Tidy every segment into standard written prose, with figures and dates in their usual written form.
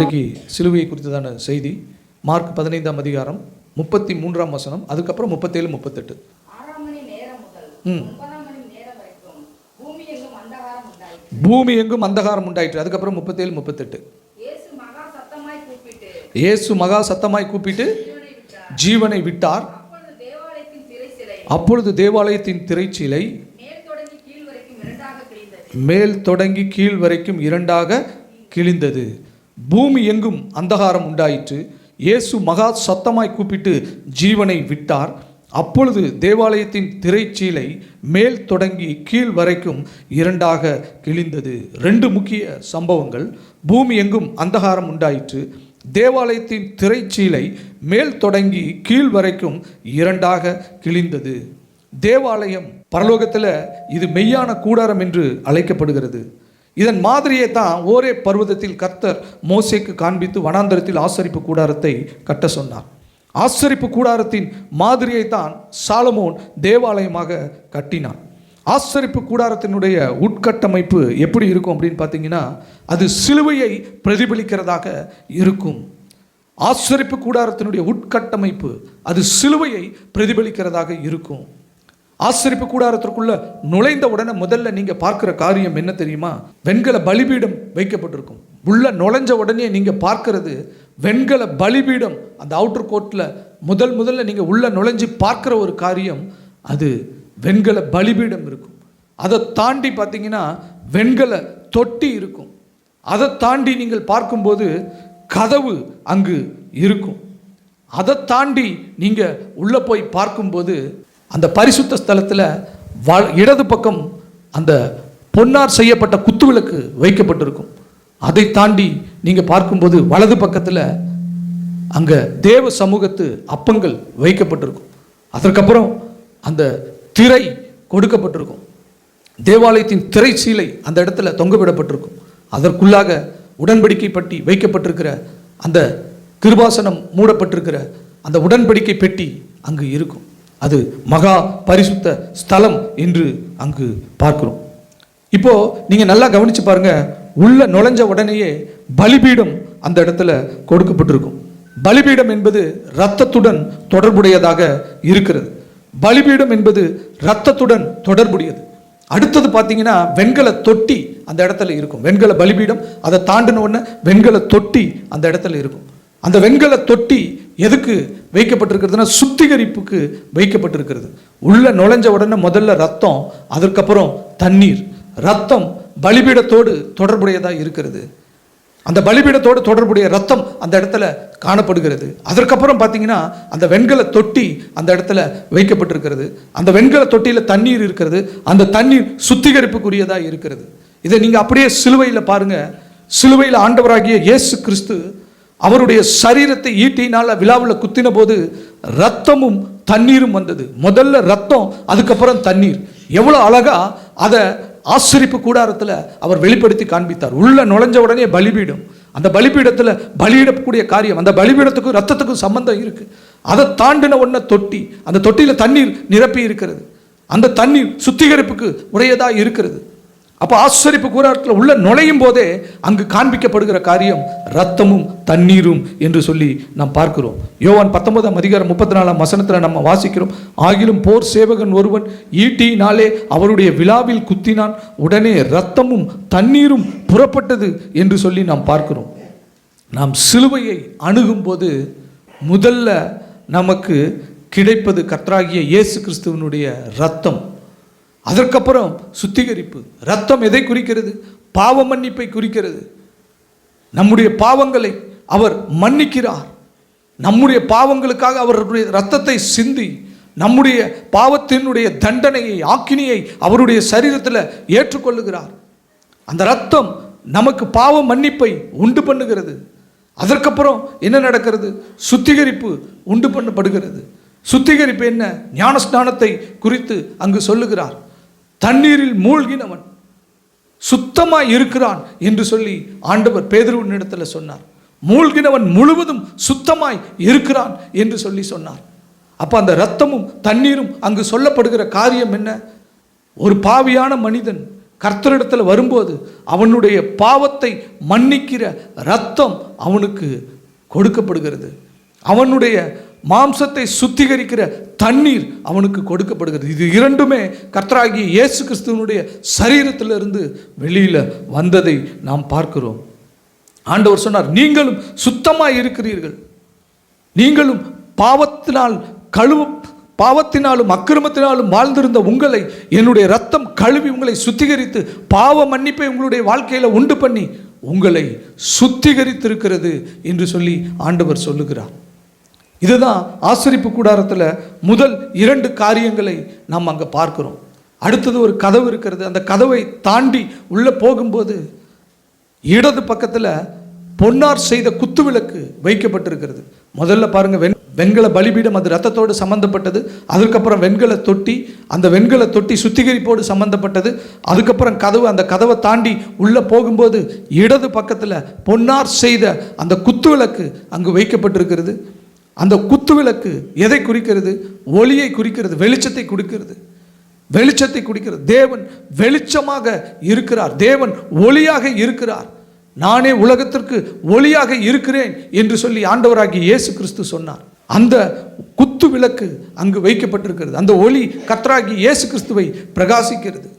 இன்றைக்கு சிலுவையை குறித்ததான செய்தி மார்க் 15ஆம் அதிகாரம் 33ஆம் வசனம், அதுக்கப்புறம் 37 38. பூமி எங்கும் அந்தகாரம் உண்டாயிற்று. அதுக்கப்புறம் 37 38. இயேசு மகா சத்தமாய் கூப்பிட்டு ஜீவனை விட்டார். அப்பொழுது தேவாலயத்தின் திரைச்சீலை மேல் தொடங்கி கீழ் வரைக்கும் இரண்டாக கிழிந்தது. பூமி எங்கும் அந்தகாரம் உண்டாயிற்று. இயேசு மகா சத்தமாய் கூப்பிட்டு ஜீவனை விட்டார். அப்பொழுது தேவாலயத்தின் திரைச்சீலை மேல் தொடங்கி கீழ் வரைக்கும் இரண்டாக கிழிந்தது. ரெண்டு முக்கிய சம்பவங்கள். பூமி எங்கும் அந்தகாரம் உண்டாயிற்று. தேவாலயத்தின் திரைச்சீலை மேல் தொடங்கி கீழ் வரைக்கும் இரண்டாக கிழிந்தது. தேவாலயம் பரலோகத்தில் இது மெய்யான கூடாரம் என்று அழைக்கப்படுகிறது. இதன் மாதிரியை தான் ஓரே பர்வதத்தில் கர்த்தர் மோசேக்கு காண்பித்து வனாந்தரத்தில் ஆசரிப்பு கூடாரத்தை கட்ட சொன்னார். ஆசரிப்பு கூடாரத்தின் மாதிரியை தான் சாலமோன் தேவாலயமாக கட்டினான். ஆசரிப்பு கூடாரத்தினுடைய உட்கட்டமைப்பு எப்படி இருக்கும் அப்படின்னு பார்த்தீங்கன்னா, அது சிலுவையை பிரதிபலிக்கிறதாக இருக்கும். ஆசரிப்பு கூடாரத்தினுடைய உட்கட்டமைப்பு அது சிலுவையை பிரதிபலிக்கிறதாக இருக்கும். ஆசரிப்பு கூடாரத்திற்குள்ள நுழைந்த உடனே முதல்ல நீங்க பார்க்கிற காரியம் என்ன தெரியுமா? வெண்கல பலிபீடம் வைக்கப்பட்டிருக்கும். உள்ள நுழைஞ்ச உடனே நீங்க பார்க்கிறது வெண்கல பலிபீடம். அந்த அவுட்டர் கோர்ட்ல முதல்ல நீங்க உள்ள நுழைஞ்சு பார்க்கிற ஒரு காரியம் அது வெண்கல பலிபீடம் இருக்கும். அதை தாண்டி பார்த்தீங்கன்னா வெண்கல தொட்டி இருக்கும். அதை தாண்டி நீங்கள் பார்க்கும்போது கதவு அங்கு இருக்கும். அதை தாண்டி நீங்க உள்ள போய் பார்க்கும்போது அந்த பரிசுத்த ஸ்தலத்தில் இடது பக்கம் அந்த பொன்னார் செய்யப்பட்ட குத்துவிளக்கு வைக்கப்பட்டிருக்கும். அதை தாண்டி நீங்கள் பார்க்கும்போது வலது பக்கத்தில் அங்கே தேவ சமூகத்து அப்பங்கள் வைக்கப்பட்டிருக்கும். அதற்கப்புறம் அந்த திரை கொடுக்கப்பட்டிருக்கும். தேவாலயத்தின் திரை சீலை அந்த இடத்துல தொங்கவிடப்பட்டிருக்கும். அதற்குள்ளாக உடன்படிக்கை பட்டி வைக்கப்பட்டிருக்கிற அந்த கிருபாசனம் மூடப்பட்டிருக்கிற அந்த உடன்படிக்கை பெட்டி அங்கு இருக்கும். அது மகா பரிசுத்த ஸ்தலம் என்று அங்கு பார்க்கிறோம். இப்போ நீங்க நல்லா கவனிச்சு பாருங்க. உள்ள நுழைஞ்ச உடனேயே பலிபீடம் அந்த இடத்துல கொடுக்கப்பட்டிருக்கும். பலிபீடம் என்பது இரத்தத்துடன் தொடர்புடையதாக இருக்கிறது. பலிபீடம் என்பது இரத்தத்துடன் தொடர்புடையது. அடுத்தது பார்த்தீங்கன்னா வெண்கல தொட்டி அந்த இடத்துல இருக்கும். வெண்கல பலிபீடம் அதை தாண்டின உடனே வெண்கல தொட்டி அந்த இடத்துல இருக்கும். அந்த வெண்கல தொட்டி எதுக்கு வைக்கப்பட்டிருக்கிறதுனா சுத்திகரிப்புக்கு வைக்கப்பட்டிருக்கிறது. உள்ள நுழைஞ்ச உடனே முதல்ல ரத்தம், அதற்கப்புறம் தண்ணீர். ரத்தம் பலிபீடத்தோடு தொடர்புடையதாக இருக்கிறது. அந்த பலிபீடத்தோடு தொடர்புடைய ரத்தம் அந்த இடத்துல காணப்படுகிறது. அதற்கப்புறம் பார்த்தீங்கன்னா அந்த வெண்கல தொட்டி அந்த இடத்துல வைக்கப்பட்டிருக்கிறது. அந்த வெண்கல தொட்டியில் தண்ணீர் இருக்கிறது. அந்த தண்ணீர் சுத்திகரிப்புக்குரியதாக இருக்கிறது. இதை நீங்கள் அப்படியே சிலுவையில் பாருங்க. சிலுவையில் ஆண்டவராகிய இயேசு கிறிஸ்து அவருடைய சரீரத்தை ஈட்டினால் விழாவில் குத்தின போது ரத்தமும் தண்ணீரும் வந்தது. முதல்ல ரத்தம், அதுக்கப்புறம் தண்ணீர். எவ்வளோ அழகா அதை ஆசரிப்பு கூடாரத்தில் அவர் வெளிப்படுத்தி காண்பித்தார். உள்ள நுழைஞ்ச உடனே பலிபீடம். அந்த பலிபீடத்தில் பலியிடக்கூடிய காரியம், அந்த பலிபீடத்துக்கும் ரத்தத்துக்கும் சம்பந்தம் இருக்கு. அதை தாண்டின உடனே தொட்டி, அந்த தொட்டியில் தண்ணீர் நிரப்பி இருக்கிறது. அந்த தண்ணீர் சுத்திகரிப்புக்கு உடையதாக இருக்கிறது. அப்போ ஆசரிப்பு கூடாரத்தில் உள்ள நுழையும் போதே அங்கு காண்பிக்கப்படுகிற காரியம் ரத்தமும் தண்ணீரும் என்று சொல்லி நாம் பார்க்கிறோம். யோவான் 19ஆம் அதிகாரம் 34ஆம் வசனத்தில் நம்ம வாசிக்கிறோம். ஆகிலும் போர் சேவகன் ஒருவன் ஈட்டியினாலே அவருடைய விழாவில் குத்தினான், உடனே ரத்தமும் தண்ணீரும் புறப்பட்டது என்று சொல்லி நாம் பார்க்கிறோம். நாம் சிலுவையை அணுகும் போது முதல்ல நமக்கு கிடைப்பது கர்த்தராகிய இயேசு கிறிஸ்துவனுடைய ரத்தம். அதற்கப்புறம் சுத்திகரிப்பு. ரத்தம் எதை குறிக்கிறது? பாவ மன்னிப்பை குறிக்கிறது. நம்முடைய பாவங்களை அவர் மன்னிக்கிறார். நம்முடைய பாவங்களுக்காக அவருடைய ரத்தத்தை சிந்தி நம்முடைய பாவத்தினுடைய தண்டனையை, ஆக்கினியை அவருடைய சரீரத்தில் ஏற்றுக்கொள்ளுகிறார். அந்த ரத்தம் நமக்கு பாவ மன்னிப்பை உண்டு பண்ணுகிறது. அதற்கப்புறம் என்ன நடக்கிறது? சுத்திகரிப்பு உண்டு பண்ணப்படுகிறது. சுத்திகரிப்பு என்ன? ஞானஸ்நானத்தை குறித்து அங்கு சொல்லுகிறார். தண்ணீரில் மூழ்கினவன் சுத்தமாய் இருக்கிறான் என்று சொல்லி ஆண்டவர் பேதுருவின் இடத்துல சொன்னார். மூழ்கினவன் முழுவதும் சுத்தமாய் இருக்கிறான் என்று சொல்லி சொன்னார். அப்போ அந்த ரத்தமும் தண்ணீரும் அங்கு சொல்லப்படுகிற காரியம் என்ன? ஒரு பாவியான மனிதன் கர்த்தரிடத்தில் வரும்போது அவனுடைய பாவத்தை மன்னிக்கிற இரத்தம் அவனுக்கு கொடுக்கப்படுகிறது. அவனுடைய மாம்சத்தை சுத்திகரிக்கிற தண்ணீர் அவனுக்கு கொடுக்கப்படுகிறது. இது இரண்டுமே கர்த்தராகிய இயேசு கிறிஸ்துவனுடைய சரீரத்திலிருந்து வெளியில வந்ததை நாம் பார்க்கிறோம். ஆண்டவர் சொன்னார், நீங்களும் சுத்தமாய் இருக்கிறீர்கள், நீங்களும் பாவத்தினாலும் அக்கிரமத்தினாலும் வாழ்ந்திருந்த உங்களை என்னுடைய இரத்தம் கழுவி உங்களை சுத்திகரித்து பாவ மன்னிப்பை உங்களுடைய வாழ்க்கையில உண்டு பண்ணி உங்களை சுத்திகரித்திருக்கிறது என்று சொல்லி ஆண்டவர் சொல்லுகிறார். இதுதான் ஆசரிப்பு கூடாரத்தில் முதல் 2 காரியங்களை நாம் அங்கே பார்க்கிறோம். அடுத்தது ஒரு கதவு இருக்கிறது. அந்த கதவை தாண்டி உள்ளே போகும்போது இடது பக்கத்தில் பொன்னார் செய்த குத்துவிளக்கு வைக்கப்பட்டிருக்கிறது. முதல்ல பாருங்க, வெண்கல பலிபீடம், அது ரத்தத்தோடு சம்பந்தப்பட்டது. அதுக்கப்புறம் வெண்கல தொட்டி, அந்த வெண்கல தொட்டி சுத்திகரிப்போடு சம்பந்தப்பட்டது. அதுக்கப்புறம் கதவு, அந்த கதவை தாண்டி உள்ளே போகும்போது இடது பக்கத்தில் பொன்னார் செய்த அந்த குத்துவிளக்கு அங்கு வைக்கப்பட்டிருக்கிறது. அந்த குத்துவிளக்கு எதை குறிக்கிறது? ஒளியை குறிக்கிறது, வெளிச்சத்தை குறிக்கிறது, வெளிச்சத்தை குறிக்கிறது. தேவன் வெளிச்சமாக இருக்கிறார், தேவன் ஒளியாக இருக்கிறார். நானே உலகத்திற்கு ஒளியாக இருக்கிறேன் என்று சொல்லி ஆண்டவராகிய இயேசு கிறிஸ்து சொன்னார். அந்த குத்து விளக்கு அங்கு வைக்கப்பட்டிருக்கிறது. அந்த ஒளி கர்த்தராகிய இயேசு கிறிஸ்துவை பிரகாசிக்கிறது,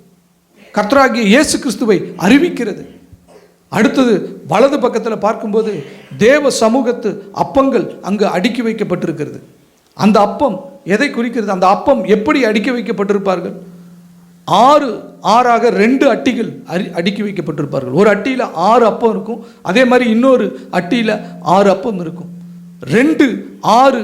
கர்த்தராகிய இயேசு கிறிஸ்துவை அறிவிக்கிறது. அடுத்தது வலது பக்கத்தில் பார்க்கும்போது தேவ சமூகத்து அப்பங்கள் அங்கு அடுக்கி வைக்கப்பட்டிருக்கிறது. அந்த அப்பம் எதை குறிக்கிறது? அந்த அப்பம் எப்படி அடுக்கி வைக்கப்பட்டிருப்பார்கள்? 6 ஆறாக 2 அட்டிகள் அடுக்கி வைக்கப்பட்டிருப்பார்கள். ஒரு அட்டியில் 6 அப்பம் இருக்கும், அதே மாதிரி இன்னொரு அட்டியில் 6 அப்பம் இருக்கும். 2 6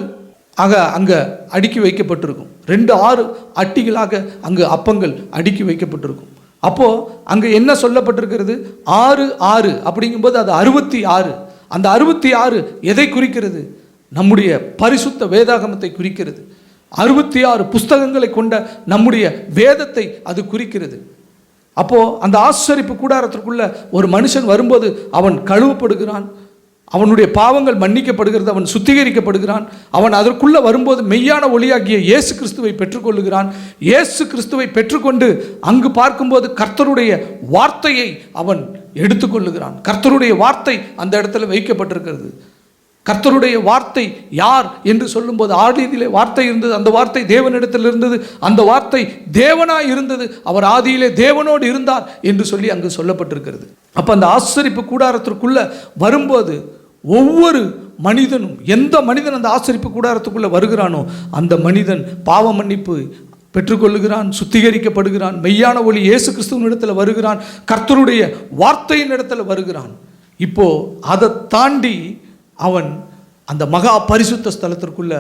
ஆக அங்கே அடுக்கி வைக்கப்பட்டிருக்கும். 2 6 அட்டிகளாக அங்கு அப்பங்கள் அடுக்கி வைக்கப்பட்டிருக்கும். அப்போது அங்கே என்ன சொல்லப்பட்டிருக்கிறது? 6 6 அப்படிங்கும்போது அது 66. அந்த 66 எதை குறிக்கிறது? நம்முடைய பரிசுத்த வேதாகமத்தை குறிக்கிறது. 66 புஸ்தகங்களை கொண்ட நம்முடைய வேதத்தை அது குறிக்கிறது. அப்போது அந்த ஆசரிப்பு கூடாரத்திற்குள்ள ஒரு மனுஷன் வரும்போது அவன் கழுவப்படுகிறான், அவனுடைய பாவங்கள் மன்னிக்கப்படுகிறது, அவன் சுத்திகரிக்கப்படுகிறான். அவன் அதற்குள்ளே வரும்போது மெய்யான ஒளியாகிய இயேசு கிறிஸ்துவை பெற்றுக்கொள்ளுகிறான். இயேசு கிறிஸ்துவை பெற்றுக்கொண்டு அங்கு பார்க்கும்போது கர்த்தருடைய வார்த்தையை அவன் எடுத்துக்கொள்ளுகிறான். கர்த்தருடைய வார்த்தை அந்த இடத்துல வைக்கப்பட்டிருக்கிறது. கர்த்தருடைய வார்த்தை யார் என்று சொல்லும்போது, ஆதியிலே வார்த்தை இருந்தது, அந்த வார்த்தை தேவனிடத்தில் இருந்தது, அந்த வார்த்தை தேவனாய் இருந்தது, அவர் ஆதியிலே தேவனோடு இருந்தார் என்று சொல்லி அங்கு சொல்லப்பட்டிருக்கிறது. அப்போ அந்த ஆசரிப்பு கூடாரத்திற்குள்ள வரும்போது ஒவ்வொரு மனிதனும், எந்த மனிதன் அந்த ஆசரிப்பு கூடாரத்துக்குள்ள வருகிறானோ அந்த மனிதன் பாவ மன்னிப்பு பெற்றுக்கொள்ளுகிறான், சுத்திகரிக்கப்படுகிறான், மெய்யான ஒளி இயேசு கிறிஸ்துவின் இடத்துல வருகிறான், கர்த்தருடைய வார்த்தையின் இடத்துல வருகிறான். இப்போ அதை தாண்டி அவன் அந்த மகா பரிசுத்த ஸ்தலத்திற்குள்ள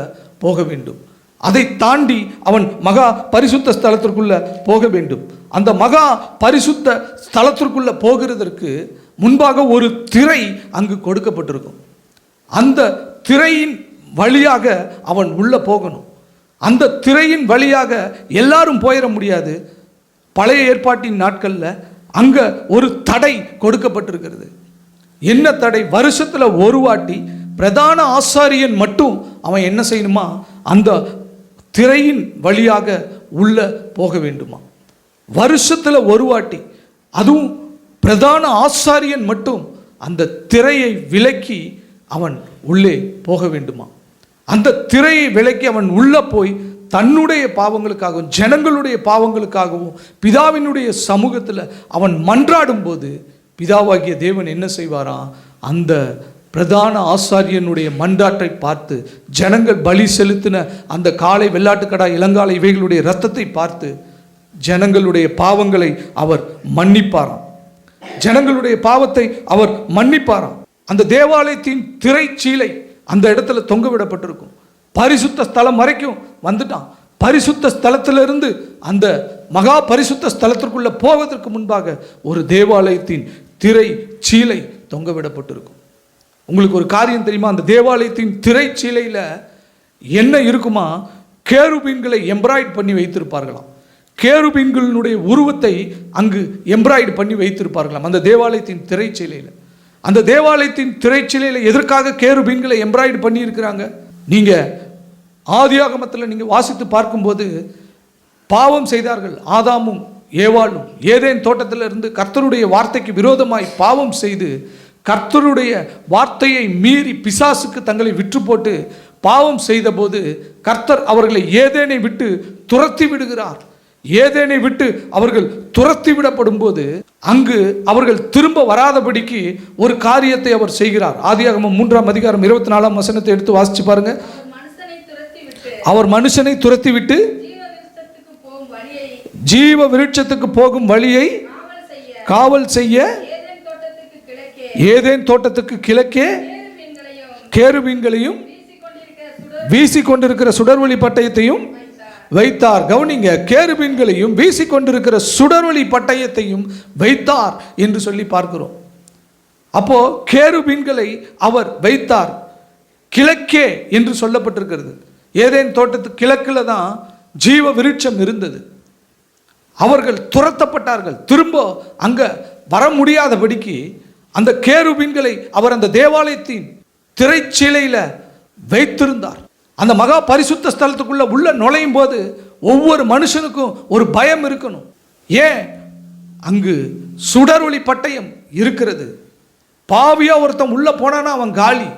போக வேண்டும். அதை தாண்டி அவன் மகா பரிசுத்த ஸ்தலத்திற்குள்ள போக வேண்டும். அந்த மகா பரிசுத்த ஸ்தலத்திற்குள்ள போகிறதற்கு முன்பாக ஒரு திரை அங்கு கொடுக்கப்பட்டிருக்கும். அந்த திரையின் வழியாக அவன் உள்ள போகணும். அந்த திரையின் வழியாக எல்லாரும் போயிட முடியாது. பழைய ஏற்பாட்டின் நாட்களில் அங்கே ஒரு தடை கொடுக்கப்பட்டிருக்கிறது. என்ன தடை? வருஷத்தில் ஒரு வாட்டி பிரதான ஆசாரியன் மட்டும் அவன் என்ன செய்யணுமா? அந்த திரையின் வழியாக உள்ள போக வேண்டுமா? வருஷத்தில் ஒரு வாட்டி, அதுவும் பிரதான ஆசாரியன் மட்டும் அந்த திரையை விலக்கி அவன் உள்ளே போக வேண்டுமா? அந்த திரையை விலக்கி அவன் உள்ள போய் தன்னுடைய பாவங்களுக்காகவும் ஜனங்களுடைய பாவங்களுக்காகவும் பிதாவினுடைய சமூகத்தில் அவன் மன்றாடும் போது பிதாவாகிய தேவன் என்ன செய்வாராம்? அந்த பிரதான ஆசாரியனுடைய மன்றாட்டை பார்த்து, ஜனங்கள் பலி செலுத்தின அந்த காளை, வெள்ளாட்டுக்கடா, இளங்காலை இவைகளுடைய இரத்தத்தை பார்த்து ஜனங்களுடைய பாவங்களை அவர் மன்னிப்பாராம். ஜனங்களுடைய பாவத்தை அவர் மன்னிப்பாராம். அந்த தேவாலயத்தின் திரைச்சீலை அந்த இடத்துல தொங்க விடப்பட்டிருக்கும். பரிசுத்த ஸ்தலம் வரைக்கும் வந்துட்டான். பரிசுத்த ஸ்தலத்திலிருந்து அந்த மகா பரிசுத்த ஸ்தலத்திற்குள்ள போவதற்கு முன்பாக ஒரு தேவாலயத்தின் திரை சீலை தொங்க விடப்பட்டிருக்கும். உங்களுக்கு ஒரு காரியம் தெரியுமா? அந்த தேவாலயத்தின் திரைச்சீலையில் என்ன இருக்குமா? கேருபீன்களை எம்ப்ராய்டு பண்ணி வைத்திருப்பார்களாம். கேருபீன்களுடைய உருவத்தை அங்கு எம்ப்ராய்டு பண்ணி வைத்திருப்பார்களாம் அந்த தேவாலயத்தின் திரைச்சீலையில். அந்த தேவாலயத்தின் திரைச்சீலையில் எதற்காக கேருபீன்களை எம்ப்ராய்டு பண்ணி இருக்கிறாங்க? நீங்கள் ஆதியாகமத்தில் நீங்கள் வாசித்து பார்க்கும்போது, பாவம் செய்தார்கள் ஆதாமும் ஏவாளும் ஏதேன் தோட்டத்திலிருந்து கர்த்தருடைய வார்த்தைக்கு விரோதமாய் பாவம் செய்து கர்த்தருடைய வார்த்தையை மீறி பிசாசுக்கு தங்களை விற்று போட்டு பாவம் செய்தபோது கர்த்தர் அவர்களை ஏதேனை விட்டு துரத்தி விடுகிறார். ஏதேனை விட்டு அவர்கள் துரத்தி விடப்படும் போது அங்கு அவர்கள் திரும்ப வராதபடிக்கு ஒரு காரியத்தை அவர் செய்கிறார். ஆதியாகமம் 3:24 எடுத்து வாசிச்சு பாருங்க. அவர் மனுஷனை துரத்தி விட்டு ஜீவ விருட்சத்துக்கு போகும் வழியை காவல் செய்ய ஏதேன் தோட்டத்துக்கு கிழக்கே கேருபீன்களையும் வீசிக்கொண்டிருக்கிற சுடர்வொளி பட்டயத்தையும் வைத்தார். கவனிங்க, கேருபீன்களையும் வீசிக்கொண்டிருக்கிற சுடர்வொளி பட்டயத்தையும் வைத்தார் என்று சொல்லி பார்க்கிறோம். அப்போ கேருபீன்களை அவர் வைத்தார். கிழக்கே என்று சொல்லப்பட்டிருக்கிறது. ஏதேன் தோட்டத்துக்கு கிழக்குல தான் ஜீவ விருட்சம் இருந்தது. அவர்கள் துரத்தப்பட்டார்கள். திரும்ப அங்க வர முடியாதபடிக்கு அந்த கேருபீன்களை அவர் அந்த தேவாலயத்தின் திரைச்சீலையில வைத்திருந்தார். அந்த மகா பரிசுத்த ஸ்தலத்துக்குள்ள உள்ள நுழையும் போது ஒவ்வொரு மனுஷனுக்கும் ஒரு பயம் இருக்கணும். ஏன்? அங்கு சுடரொளி பட்டயம் இருக்கிறது. பாவியா ஒருத்தன் உள்ள போனானா அவன் காலி.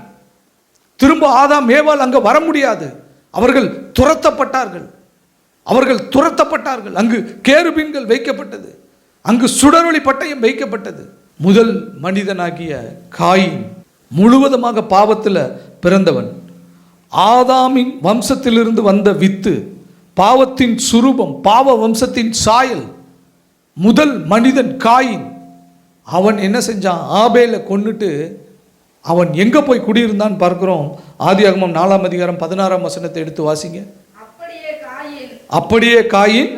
திரும்ப ஆதாம் ஏவாள் அங்க வர முடியாது. அவர்கள் துரத்தப்பட்டார்கள். அவர்கள் துரத்தப்பட்டார்கள். அங்கு கேருபீன்கள் வைக்கப்பட்டது. அங்கு சுடரொளி பட்டயம் வைக்கப்பட்டது. முதல் மனிதனாகிய காயின் முழுவதுமாக பாவத்தில் பிறந்தவன். ஆதாமின் வம்சத்திலிருந்து வந்த வித்து, பாவத்தின் சுரூபம், பாவ வம்சத்தின் சாயல். முதல் மனிதன் காயின். அவன் என்ன செஞ்சான்? ஆபேலை கொன்னுட்டு அவன் எங்க போய் குடியிருந்தான் பார்க்கிறோம். ஆதியாகமம் 4:16 எடுத்து வாசிங்க. அப்படியே காயின்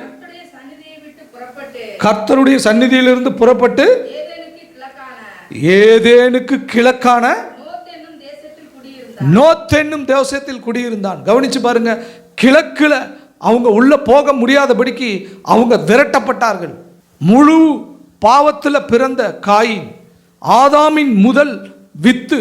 கர்த்தருடைய சந்நிதியிலிருந்து புறப்பட்டு ஏதேனுக்கு கிழக்கான நோத் என்னும் தேசத்தில் குடியிருந்தான். கவனிச்சு பாருங்க, கிழக்குல அவங்க உள்ள போக முடியாதபடிக்கு அவங்க விரட்டப்பட்டார்கள். முழு பாவத்தில் பிறந்த காயின், ஆதாமின் முதல் வித்து,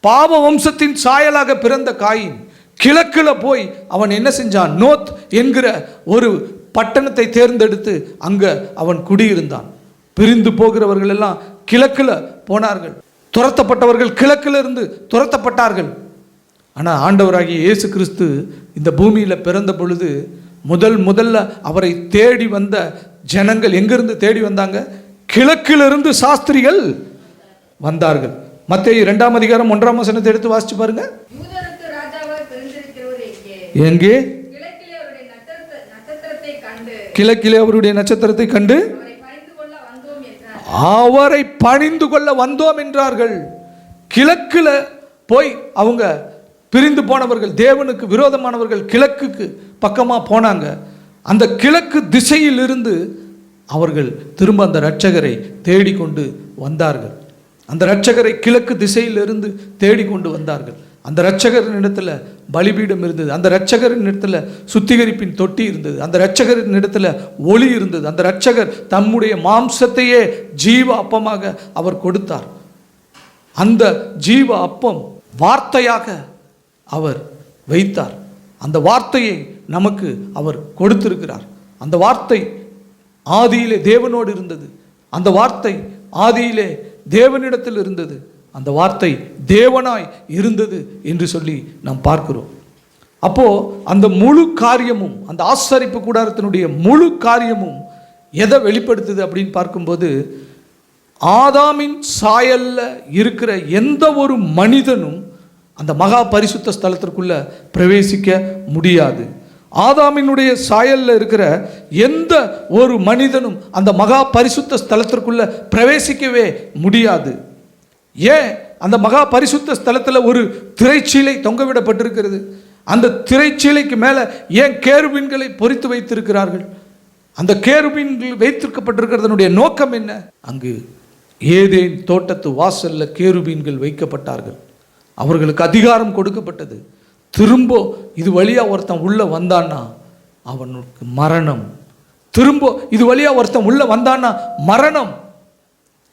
பாவ வம்சத்தின் சாயலாக பிறந்த காயின் கிழக்குல போய் அவன் என்ன செஞ்சான்? நோத் என்கிற ஒரு பட்டணத்தை தேர்ந்தெடுத்து அங்க அவன் குடியிருந்தான். பிரிந்து போகிறவர்கள் எல்லாம் கிழக்குல போனார்கள். துரத்தப்பட்டவர்கள் கிழக்குல இருந்து துரத்தப்பட்டார்கள். ஆனால் ஆண்டவராகிய இயேசு கிறிஸ்து இந்த பூமியில் பிறந்த பொழுது முதல்ல அவரை தேடி வந்த ஜனங்கள் எங்கிருந்து தேடி வந்தாங்க? கிழக்கிலிருந்து சாஸ்திரிகள் வந்தார்கள். மத்தேயு 2:1 எடுத்து வாசிச்சு பாருங்க. எங்கே? கிழக்கிலே அவருடைய நட்சத்திரத்தை கண்டு அவரை பணிந்து கொள்ள வந்தோம் என்றார்கள். கிழக்குல போய் அவங்க பிரிந்து போனவர்கள், தேவனுக்கு விரோதமானவர்கள் கிழக்குக்கு பக்கமா போனாங்க. அந்த கிழக்கு திசையில் இருந்து அவர்கள் திரும்ப அந்த இரட்சகரை தேடிக்கொண்டு வந்தார்கள். அந்த இரட்சகரை கிழக்கு திசையிலிருந்து தேடிக்கொண்டு வந்தார்கள். அந்த இரட்சகரின் இடத்துல பலிபீடம் இருந்தது. அந்த இரட்சகரின் இடத்துல சுத்திகரிப்பின் தொட்டி இருந்தது. அந்த இரட்சகரின் இடத்துல ஒளி இருந்தது. அந்த இரட்சகர் தம்முடைய மாம்சத்தையே ஜீவ அப்பமாக அவர் கொடுத்தார். அந்த ஜீவ அப்பம் வார்த்தையாக அவர் வைத்தார். அந்த வார்த்தையை நமக்கு அவர் கொடுத்திருக்கிறார். அந்த வார்த்தை ஆதியிலே தேவனோடு இருந்தது. அந்த வார்த்தை ஆதியிலே தேவனிடத்தில் இருந்தது. அந்த வார்த்தை தேவனாய் இருந்தது என்று சொல்லி நாம் பார்க்கிறோம். அப்போ அந்த முழு காரியமும், அந்த ஆசரிப்பு கூடாரத்தினுடைய முழு காரியமும் எதை வெளிப்படுத்துது அப்படின்னு பார்க்கும்போது, ஆதாமின் சாயல்ல இருக்கிற எந்த ஒரு மனிதனும் அந்த மகா பரிசுத்த ஸ்தலத்திற்குள்ள பிரவேசிக்க முடியாது. ஆதாமினுடைய சாயல்ல இருக்கிற எந்த ஒரு மனிதனும் அந்த மகா பரிசுத்த ஸ்தலத்திற்குள்ள பிரவேசிக்கவே முடியாது. ஏன்? அந்த மகா பரிசுத்த ஸ்தலத்தில் ஒரு திரைச்சீலை தொங்கவிடப்பட்டிருக்கிறது. அந்த திரைச்சீலைக்கு மேலே ஏன் கேருபீன்களை பொறித்து வைத்திருக்கிறார்கள்? அந்த கேருபீன்கள் வைத்திருக்கப்பட்டிருக்கிறதனுடைய நோக்கம் என்ன? அங்கு ஏதேன் தோட்டத்து வாசல்ல கேருபீன்கள் வைக்கப்பட்டார்கள். அவர்களுக்கு அதிகாரம் கொடுக்கப்பட்டது. திரும்ப இது வழியா ஒருத்தன் உள்ள வந்தான்னா அவனுக்கு மரணம். திரும்ப இது வழியா ஒருத்தன் உள்ள வந்தான்னா மரணம்.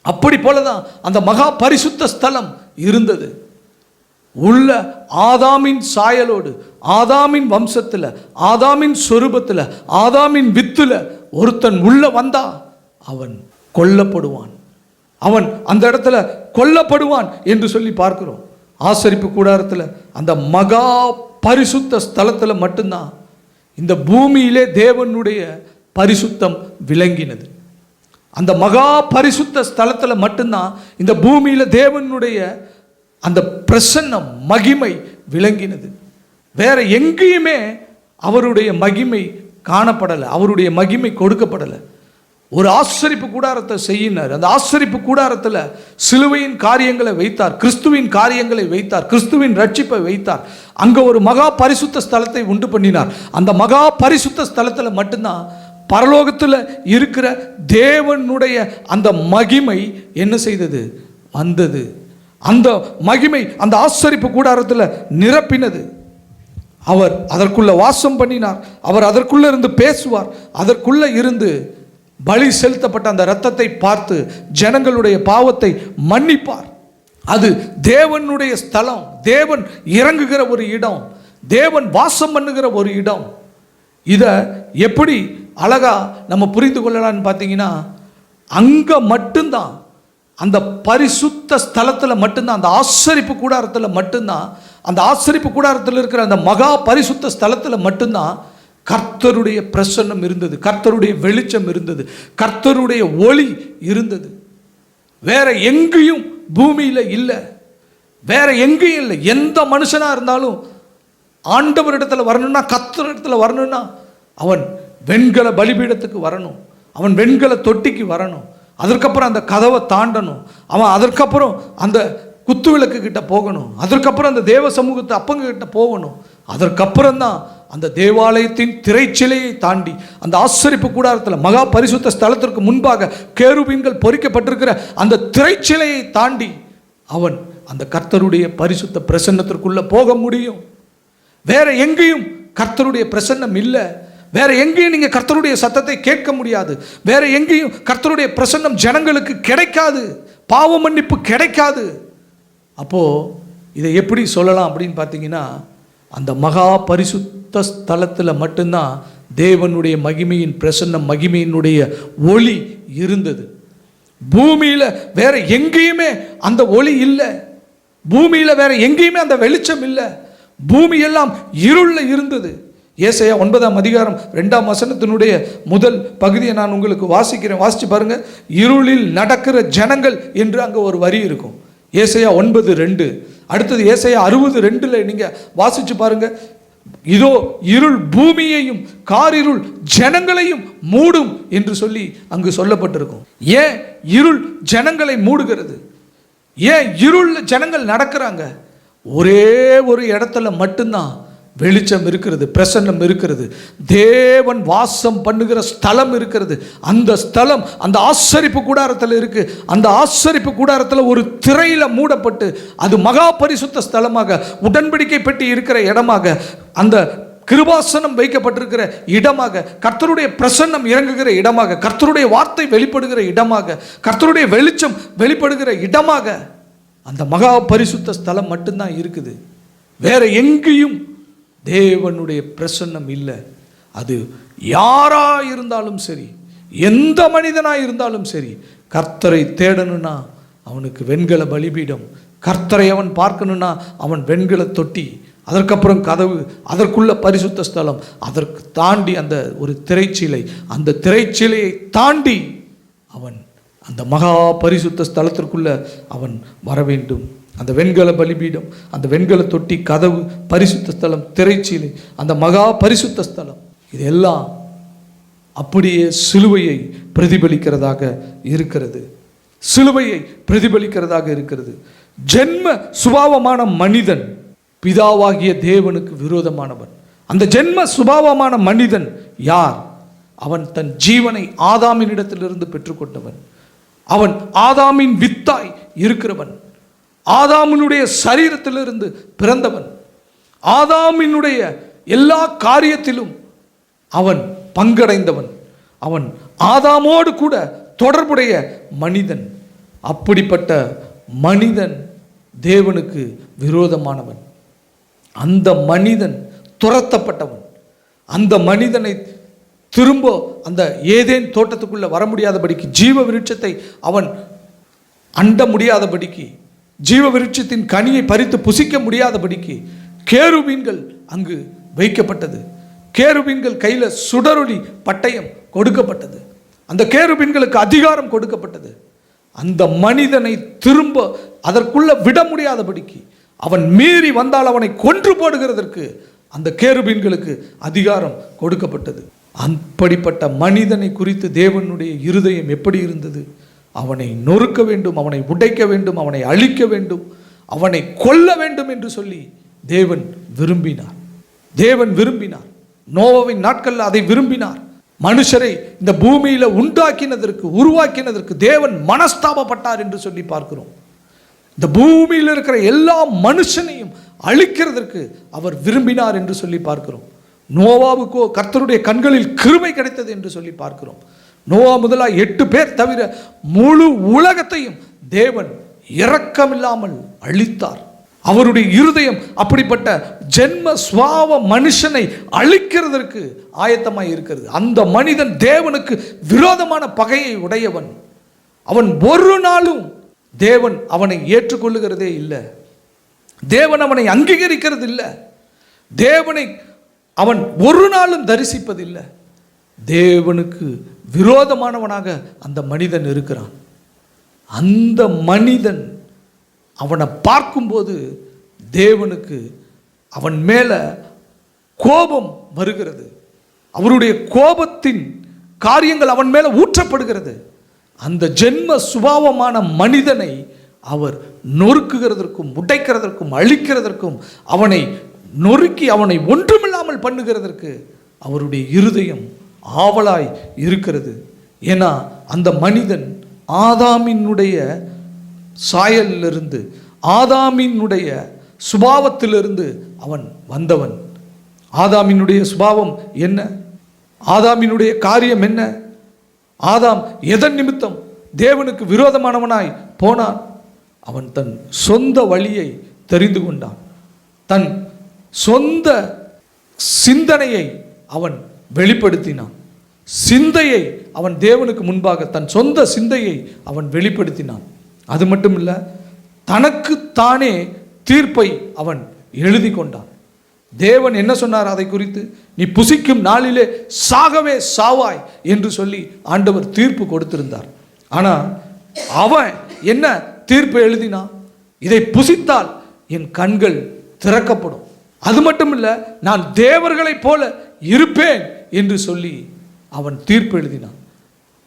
அப்படி போலதான் அந்த மகா பரிசுத்த ஸ்தலம் இருந்தது. உள்ள ஆதாமின் சாயலோடு, ஆதாமின் வம்சத்தில், ஆதாமின் சொரூபத்தில், ஆதாமின் வித்துல ஒருத்தன் உள்ள வந்தா அவன் கொல்லப்படுவான், அவன் அந்த இடத்துல கொல்லப்படுவான் என்று சொல்லி பார்க்கிறோம். ஆசரிப்பு கூடாரத்தில் அந்த மகா பரிசுத்த ஸ்தலத்தில் மட்டும்தான் இந்த பூமியிலே தேவனுடைய பரிசுத்தம் விளங்கினது. அந்த மகா பரிசுத்த ஸ்தலத்தில் மட்டும்தான் இந்த பூமியில் தேவனுடைய அந்த பிரசன்னம் மகிமை விளங்கினது. வேற எங்கேயுமே அவருடைய மகிமை காணப்படலை, அவருடைய மகிமை கொடுக்கப்படலை. ஒரு ஆசரிப்பு கூடாரத்தை செய்யினார். அந்த ஆசரிப்பு கூடாரத்தில் சிலுவையின் காரியங்களை வைத்தார், கிறிஸ்துவின் காரியங்களை வைத்தார், கிறிஸ்துவின் ரட்சிப்பை வைத்தார். அங்கே ஒரு மகா பரிசுத்த ஸ்தலத்தை உண்டு பண்ணினார். அந்த மகா பரிசுத்த ஸ்தலத்தில் மட்டும்தான் பரலோகத்தில் இருக்கிற தேவனுடைய அந்த மகிமை என்ன செய்தது, வந்தது. அந்த மகிமை அந்த ஆசரிப்பு கூடாரத்தில் நிரப்பினது. அவர் அதற்குள்ள வாசம் பண்ணினார், அவர் அதற்குள்ள இருந்து பேசுவார், அதற்குள்ள இருந்து பலி செலுத்தப்பட்ட அந்த இரத்தத்தை பார்த்து ஜனங்களுடைய பாவத்தை மன்னிப்பார். அது தேவனுடைய ஸ்தலம், தேவன் இறங்குகிற ஒரு இடம், தேவன் வாசம் பண்ணுகிற ஒரு இடம். இதை எப்படி அழகா நம்ம புரிந்து கொள்ளலான்னு பார்த்தீங்கன்னா, அங்கே மட்டும்தான் அந்த பரிசுத்த ஸ்தலத்தில் மட்டும்தான், அந்த ஆசரிப்பு கூடாரத்தில் மட்டும்தான், அந்த ஆசரிப்பு கூடாரத்தில் இருக்கிற அந்த மகா பரிசுத்த ஸ்தலத்தில் மட்டும்தான் கர்த்தருடைய பிரசன்னம் இருந்தது, கர்த்தருடைய வெளிச்சம் இருந்தது, கர்த்தருடைய ஒளி இருந்தது. வேற எங்கேயும் பூமியில் இல்லை, வேற எங்கேயும் இல்லை. எந்த மனுஷனாக இருந்தாலும் ஆண்டவரிடத்தில் வரணும்னா, கர்த்தரிடத்தில் வரணும்னா அவன் வெண்கல பலிபீடத்துக்கு வரணும், அவன் வெண்கல தொட்டிக்கு வரணும், அதற்கப்புறம் அந்த கதவை தாண்டணும், அவன் அதற்கப்புறம் அந்த குத்து விளக்கு கிட்ட போகணும், அதற்கப்புறம் அந்த தேவ சமூகத்தை அப்பங்க கிட்ட போகணும், அதற்கப்புறம் தான் அந்த தேவாலயத்தின் திரைச்சிலையை தாண்டி அந்த ஆசரிப்பு கூடாரத்தில் மகா பரிசுத்த ஸ்தலத்திற்கு முன்பாக கேருபீன்கள் பொறிக்கப்பட்டிருக்கிற அந்த திரைச்சிலையை தாண்டி அவன் அந்த கர்த்தருடைய பரிசுத்த பிரசன்னத்திற்குள்ள போக முடியும். வேற எங்கேயும் கர்த்தருடைய பிரசன்னம் இல்லை, வேற எங்கேயும் நீங்க கர்த்தருடைய சத்தத்தை கேட்க முடியாது, வேற எங்கேயும் கர்த்தருடைய பிரசன்னம் ஜனங்களுக்கு கிடைக்காது, பாவ மன்னிப்பு கிடைக்காது. அப்போ இதை எப்படி சொல்லலாம் அப்படின்னு பார்த்தீங்கன்னா, அந்த மகா பரிசுத்த ஸ்தலத்தில் மட்டும்தான் தேவனுடைய மகிமையின் பிரசன்னம், மகிமையினுடைய ஒளி இருந்தது. பூமியில் வேற எங்கேயுமே அந்த ஒளி இல்லை, பூமியில் வேற எங்கேயுமே அந்த வெளிச்சம் இல்லை, பூமி எல்லாம் இருள்ல இருந்தது. ஏசாயா 9ஆம் அதிகாரம் 2ஆம் வசனத்தினுடைய முதல் பகுதியை நான் உங்களுக்கு வாசிக்கிறேன், வாசிச்சு பாருங்க. இருளில் நடக்கிற ஜனங்கள் என்று அங்கே ஒரு வரி இருக்கும், ஏசாயா 9:2. அடுத்தது ஏசாயா 60:2 நீங்க வாசிச்சு பாருங்க. இதோ இருள் பூமியையும் காரிருள் ஜனங்களையும் மூடும் என்று சொல்லி அங்கு சொல்லப்பட்டிருக்கும். ஏன் இருள் ஜனங்களை மூடுகிறது? ஏன் இருள் ஜனங்கள் நடக்கிறாங்க? ஒரே ஒரு இடத்துல மட்டும்தான் வெளிச்சம் இருக்கிறது, பிரசன்னம் இருக்கிறது, தேவன் வாசம் பண்ணுகிற ஸ்தலம் இருக்கிறது. அந்த ஸ்தலம் அந்த ஆசரிப்பு கூடாரத்தில் இருக்கு. அந்த ஆசரிப்பு கூடாரத்தில் ஒரு திரையில மூடப்பட்டு அது மகா பரிசுத்த ஸ்தலமாக, உடன்படிக்கை பெட்டி இருக்கிற இடமாக, அந்த கிருபாசனம் வைக்கப்பட்டிருக்கிற இடமாக, கர்த்தருடைய பிரசன்னம் இறங்குகிற இடமாக, கர்த்தருடைய வார்த்தை வெளிப்படுகிற இடமாக, கர்த்தருடைய வெளிச்சம் வெளிப்படுகிற இடமாக அந்த மகா பரிசுத்த ஸ்தலம் மட்டும்தான் இருக்குது. வேற எங்கேயும் தேவனுடைய பிரசன்னம் இல்லை. அது யாரா இருந்தாலும் சரி, எந்த மனிதனாக இருந்தாலும் சரி, கர்த்தரை தேடணும்னா அவனுக்கு வெண்கல பலிபீடம், கர்த்தரை அவன் பார்க்கணும்னா அவன் வெண்கல தொட்டி, அதற்கப்புறம் கதவு, அதற்குள்ள பரிசுத்த ஸ்தலம், அதற்கு தாண்டி அந்த ஒரு திரைச்சீலை, அந்த திரைச்சீலையை தாண்டி அவன் அந்த மகா பரிசுத்த ஸ்தலத்திற்குள்ள அவன் வர வேண்டும். அந்த வெண்கல பலிபீடம், அந்த வெண்கல தொட்டி, கதவு, பரிசுத்த ஸ்தலம், திரைச்சீலை, அந்த மகா பரிசுத்த ஸ்தலம், இதெல்லாம் அப்படியே சிலுவையை பிரதிபலிக்கிறதாக இருக்கிறது, சிலுவையை பிரதிபலிக்கிறதாக இருக்கிறது. ஜென்ம சுபாவமான மனிதன் பிதாவாகிய தேவனுக்கு விரோதமானவன். அந்த ஜென்ம சுபாவமான மனிதன் யார்? அவன் தன் ஜீவனை ஆதாமினிடத்திலிருந்து பெற்றுக்கொண்டவன், அவன் ஆதாமின் வித்தாய் இருக்கிறவன், ஆதாமினுடைய சரீரத்திலிருந்து பிறந்தவன், ஆதாமினுடைய எல்லா காரியத்திலும் அவன் பங்கடைந்தவன், அவன் ஆதாமோடு கூட தொடர்புடைய மனிதன். அப்படிப்பட்ட மனிதன் தேவனுக்கு விரோதமானவன். அந்த மனிதன் துரத்தப்பட்டவன். அந்த மனிதனை திரும்ப அந்த ஏதேன் தோட்டத்துக்குள்ள வர முடியாதபடிக்கு, ஜீவ விருட்சத்தை அவன் அண்ட முடியாதபடிக்கு, ஜீவ விருட்சத்தின் கனியை பறித்து புசிக்க முடியாதபடிக்கு கேருபீன்கள் அங்கு வைக்கப்பட்டது. கேருபீன்கள் கையில் சுடரொளி பட்டயம் கொடுக்கப்பட்டது. அந்த கேருபீன்களுக்கு அதிகாரம் கொடுக்கப்பட்டது. அந்த மனிதனை திரும்ப அதற்குள்ள விட முடியாதபடிக்கு, அவன் மீறி வந்தால் அவனை கொன்று போடுகிறதற்கு அந்த கேருபீன்களுக்கு அதிகாரம் கொடுக்கப்பட்டது. அப்படிப்பட்ட மனிதனை குறித்து தேவனுடைய இருதயம் எப்படி இருந்தது? அவனை நொறுக்க வேண்டும், அவனை உடைக்க வேண்டும், அவனை அழிக்க வேண்டும், அவனை கொல்ல வேண்டும் என்று சொல்லி தேவன் விரும்பினார். தேவன் விரும்பினார். நோவாவின் நாட்களில் அதை விரும்பினார். மனுஷரை இந்த பூமியில உருவாக்கினதற்கு தேவன் மனஸ்தாபப்பட்டார் என்று சொல்லி பார்க்கிறோம். இந்த பூமியில் இருக்கிற எல்லா மனுஷனையும் அழிக்கிறதற்கு அவர் விரும்பினார் என்று சொல்லி பார்க்கிறோம். நோவாவுக்கோ கர்த்தருடைய கண்களில் கிருபை கிடைத்தது என்று சொல்லி பார்க்கிறோம். நோவா முதலாக 8 பேர் தவிர முழு உலகத்தையும் தேவன் இரக்கமில்லாமல் அழித்தார். அவருடைய இருதயம் அப்படிப்பட்ட ஜென்ம சுவாவ மனுஷனை அழிக்கிறதற்கு ஆயத்தமாய் இருக்கிறது. அந்த மனிதன் தேவனுக்கு விரோதமான பகையை உடையவன். அவன் ஒரு நாளும் தேவன் அவனை ஏற்றுக்கொள்ளுகிறதே இல்லை. தேவன் அவனை அங்கீகரிக்கிறது இல்லை. தேவனை அவன் ஒரு நாளும் தரிசிப்பதில்லை. தேவனுக்கு விரோதமானவனாக அந்த மனிதன் இருக்கிறான். அந்த மனிதன் அவனை பார்க்கும்போது தேவனுக்கு அவன் மேலே கோபம் வருகிறது. அவருடைய கோபத்தின் காரியங்கள் அவன் மேலே ஊற்றப்படுகிறது. அந்த ஜென்ம சுபாவமான மனிதனை அவர் நொறுக்குகிறதற்கும் உடைக்கிறதற்கும் அழிக்கிறதற்கும், அவனை நொறுக்கி அவனை ஒன்றுமில்லாமல் பண்ணுகிறதற்கு அவருடைய இருதயம் ஆவலாய் இருக்கிறது. ஏன்னா அந்த மனிதன் ஆதாமினுடைய சாயலிலிருந்து, ஆதாமினுடைய சுபாவத்திலிருந்து அவன் வந்தவன். ஆதாமினுடைய சுபாவம் என்ன? ஆதாமினுடைய காரியம் என்ன? ஆதாம் எதன் நிமித்தம் தேவனுக்கு விரோதமானவனாய் போனான்? அவன் தன் சொந்த வழியை தெரிந்து கொண்டான். தன் சொந்த சிந்தனையை அவன் வெளிப்படுத்தினான். சிந்தையை அவன் தேவனுக்கு முன்பாக தன் சொந்த சிந்தையை அவன் வெளிப்படுத்தினான். அது மட்டும் இல்லை, தனக்கு தானே தீர்ப்பை அவன் எழுதி கொண்டான். தேவன் என்ன சொன்னார் அதை குறித்து? நீ புசிக்கும் நாளிலே சாகவே சாவாய் என்று சொல்லி ஆண்டவர் தீர்ப்பு கொடுத்திருந்தார். ஆனால் அவன் என்ன தீர்ப்பு எழுதினான்? இதை புசித்தால் என் கண்கள் திறக்கப்படும், அது மட்டும் இல்லை நான் தேவர்களைப் போல இருப்பேன் என்று சொல்லி அவன் தீர்ப்பு எழுதினான்.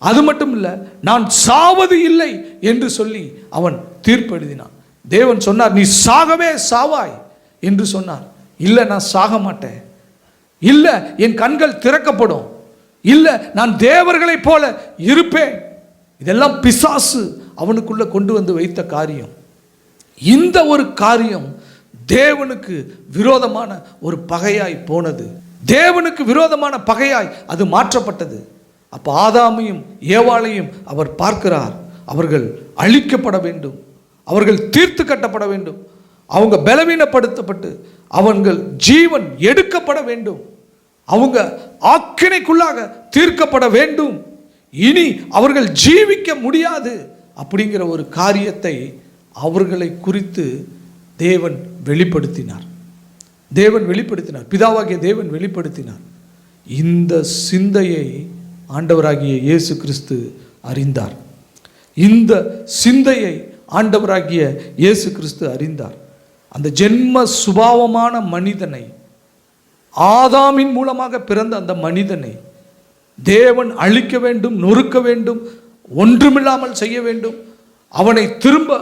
அது மட்டும் இல்லை, நான் சாவது இல்லை என்று சொல்லி அவன் தீர்ப்பு எழுதினான். தேவன் சொன்னார், நீ சாகவே சாவாய் என்று சொன்னார். இல்லை, நான் சாக மாட்டேன். இல்லை, என் கண்கள் திறக்கப்படும். இல்லை, நான் தேவர்களைப் போல இருப்பேன். இதெல்லாம் பிசாசு அவனுக்குள்ள கொண்டு வந்து வைத்த காரியம். இந்த ஒரு காரியம் தேவனுக்கு விரோதமான ஒரு பகையாய் போனது. தேவனுக்கு விரோதமான பகையாய் அது மாற்றப்பட்டது. அப்போ ஆதாமையும் ஏவாளையும் அவர் பார்க்கிறார். அவர்கள் அழிக்கப்பட வேண்டும், அவர்கள் தீர்த்து கட்டப்பட வேண்டும், அவங்க பலவீனப்படுத்தப்பட்டு அவங்கள் ஜீவன் எடுக்கப்பட வேண்டும், அவங்க ஆக்கினைக்குள்ளாக தீர்க்கப்பட வேண்டும், இனி அவர்கள் ஜீவிக்க முடியாது அப்படிங்கிற ஒரு காரியத்தை அவர்களை குறித்து தேவன் வெளிப்படுத்தினார். பிதாவாகிய தேவன் வெளிப்படுத்தினார். இந்த சிந்தையை ஆண்டவராகிய இயேசு கிறிஸ்து அறிந்தார். இந்த சிந்தையை ஆண்டவராகிய இயேசு கிறிஸ்து அறிந்தார். அந்த ஜென்ம சுபாவமான மனிதனை, ஆதாமின் மூலமாக பிறந்த அந்த மனிதனை தேவன் அழிக்க வேண்டும், நொறுக்க வேண்டும், ஒன்றுமில்லாமல் செய்ய வேண்டும். அவனை திரும்ப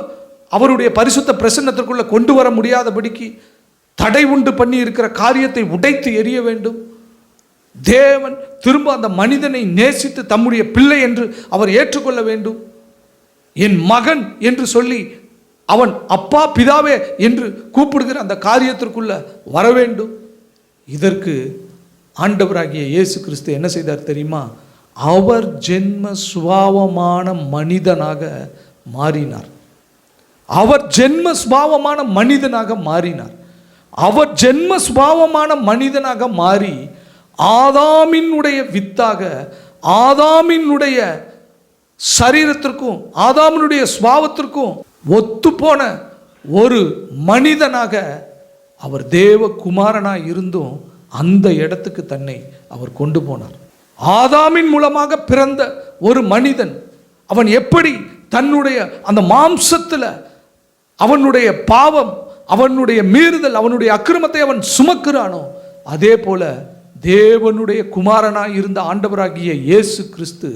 அவருடைய பரிசுத்த பிரசன்னத்திற்குள்ள கொண்டு வர முடியாதபடிக்கு தடை உண்டு பண்ணி இருக்கிற காரியத்தை உடைத்து எறிய வேண்டும். தேவன் திரும்ப அந்த மனிதனை நேசித்து தம்முடைய பிள்ளை என்று அவர் ஏற்றுக்கொள்ள வேண்டும். என் மகன் என்று சொல்லி அவன் அப்பா பிதாவே என்று கூப்பிடுகிற அந்த காரியத்திற்குள்ள வர வேண்டும். இதற்கு ஆண்டவராகிய இயேசு கிறிஸ்து என்ன செய்தார் தெரியுமா? அவர் ஜென்ம சுபாவமான மனிதனாக மாறினார். அவர் ஜென்ம சுபாவமான மனிதனாக மாறினார். அவர் ஜென்ம சுபாவமான மனிதனாக மாறி ஆதாமினுடைய வித்தாக, ஆதாமினுடைய சரீரத்திற்கும் ஆதாமினுடைய சுபாவத்திற்கும் ஒத்துப்போன ஒரு மனிதனாக அவர் தேவகுமாரனாய் இருந்தும் அந்த இடத்துக்கு தன்னை அவர் கொண்டு போனார். ஆதாமின் மூலமாக பிறந்த ஒரு மனிதன் அவன் எப்படி தன்னுடைய அந்த மாம்சத்தில் அவனுடைய பாவம், அவனுடைய மீறுதல், அவனுடைய அக்கிரமத்தை அவன் சுமக்கிறானோ, அதே போல தேவனுடைய குமாரனாய் இருந்த ஆண்டவராகிய இயேசு கிறிஸ்து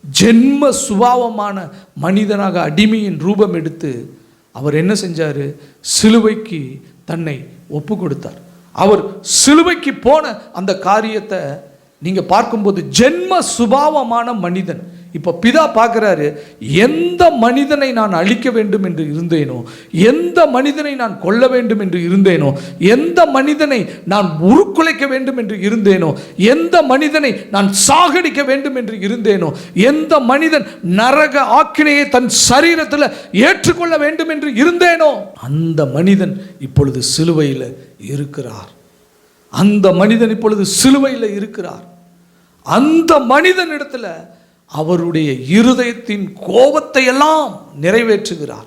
ஜென்ம சுபாவமான மனிதனாக அடிமையின் ரூபம் எடுத்து அவர் என்ன செஞ்சார்? சிலுவைக்கு தன்னை ஒப்பு கொடுத்தார். அவர் சிலுவைக்கு போன அந்த காரியத்தை நீங்கள் பார்க்கும்போது ஜென்ம சுபாவமான மனிதன். இப்போ பிதா பார்க்குறாரு, எந்த மனிதனை நான் அழிக்க வேண்டும் என்று இருந்தேனோ, எந்த மனிதனை நான் கொல்ல வேண்டும் என்று இருந்தேனோ, எந்த மனிதனை நான் உருக்குலைக்க வேண்டும் என்று இருந்தேனோ, எந்த மனிதனை நான் சாகடிக்க வேண்டும் என்று இருந்தேனோ, எந்த மனிதன் நரக ஆக்கினையை தன் சரீரத்தில் ஏற்றுக்கொள்ள வேண்டும் என்று இருந்தேனோ, அந்த மனிதன் இப்பொழுது சிலுவையில் இருக்கிறார். அந்த மனிதன் இப்பொழுது சிலுவையில் இருக்கிறார். அந்த மனிதனிடத்தில் அவருடைய இருதயத்தின் கோபத்தை எல்லாம் நிறைவேற்றுகிறார்.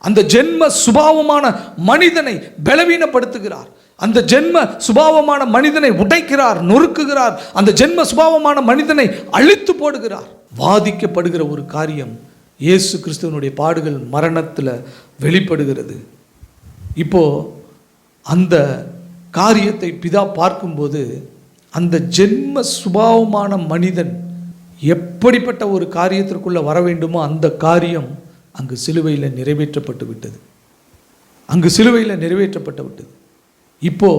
அந்த ஜென்ம சுபாவமான மனிதனை பலவீனப்படுத்துகிறார். அந்த ஜென்ம சுபாவமான மனிதனை உடைக்கிறார், நொறுக்குகிறார். அந்த ஜென்ம சுபாவமான மனிதனை அழித்து போடுகிறார். வாதிக்கப்படுகிற ஒரு காரியம் இயேசு கிறிஸ்துவனுடைய பாடுகள் மரணத்தில் வெளிப்படுகிறது. இப்போ அந்த காரியத்தை பிதா பார்க்கும்போது அந்த ஜென்ம சுபாவமான மனிதன் எப்படிப்பட்ட ஒரு காரியத்திற்குள்ளே வர வேண்டுமோ அந்த காரியம் அங்கு சிலுவையில் நிறைவேற்றப்பட்டு விட்டது. அங்கு சிலுவையில் நிறைவேற்றப்பட்டு விட்டது. இப்போ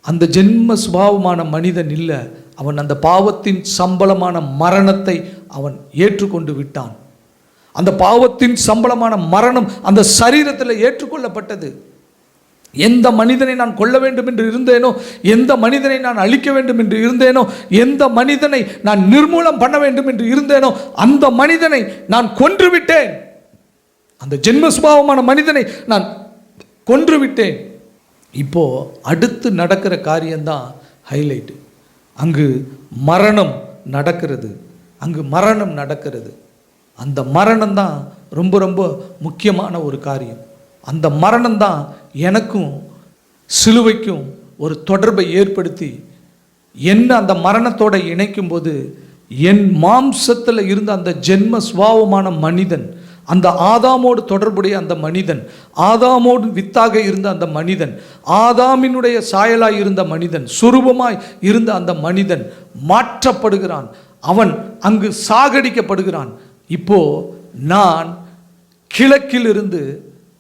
அந்த ஜென்ம சுபாவமான மனிதன் இல்லை, அவன் அந்த பாவத்தின் சம்பளமான மரணத்தை அவன் ஏற்றுக்கொண்டு விட்டான். அந்த பாவத்தின் சம்பளமான மரணம் அந்த சரீரத்தில் ஏற்றுக்கொள்ளப்பட்டது. எந்த மனிதனை நான் கொல்ல வேண்டும் என்று இருந்தேனோ, எந்த மனிதனை நான் அழிக்க வேண்டும் என்று இருந்தேனோ, எந்த மனிதனை நான் நிர்மூலம் பண்ண வேண்டும் என்று இருந்தேனோ, அந்த மனிதனை நான் கொன்றுவிட்டேன். அந்த ஜென்ம சுபாவமான மனிதனை நான் கொன்றுவிட்டேன். இப்போ அடுத்து நடக்கிற காரியம்தான் ஹைலைட். அங்கு மரணம் நடக்கிறது. அங்கு மரணம் நடக்கிறது. அந்த மரணம் தான் ரொம்ப ரொம்ப முக்கியமான ஒரு காரியம். அந்த மரணம் தான் எனக்கும் சிலுவைக்கும் ஒரு தொடர்பை ஏற்படுத்தி என்ன அந்த மரணத்தோடு இணைக்கும் போது என் மாம்சத்தில் இருந்த அந்த ஜென்ம சுபாவமான மனிதன், அந்த ஆதாமோடு தொடர்புடைய அந்த மனிதன், ஆதாமோடு வித்தாக இருந்த அந்த மனிதன், ஆதாமினுடைய சாயலாய் இருந்த மனிதன், சுரூபமாய் இருந்த அந்த மனிதன் மாற்றப்படுகிறான். அவன் அங்கு சாகடிக்கப்படுகிறான். இப்போ நான் கிழக்கிலிருந்து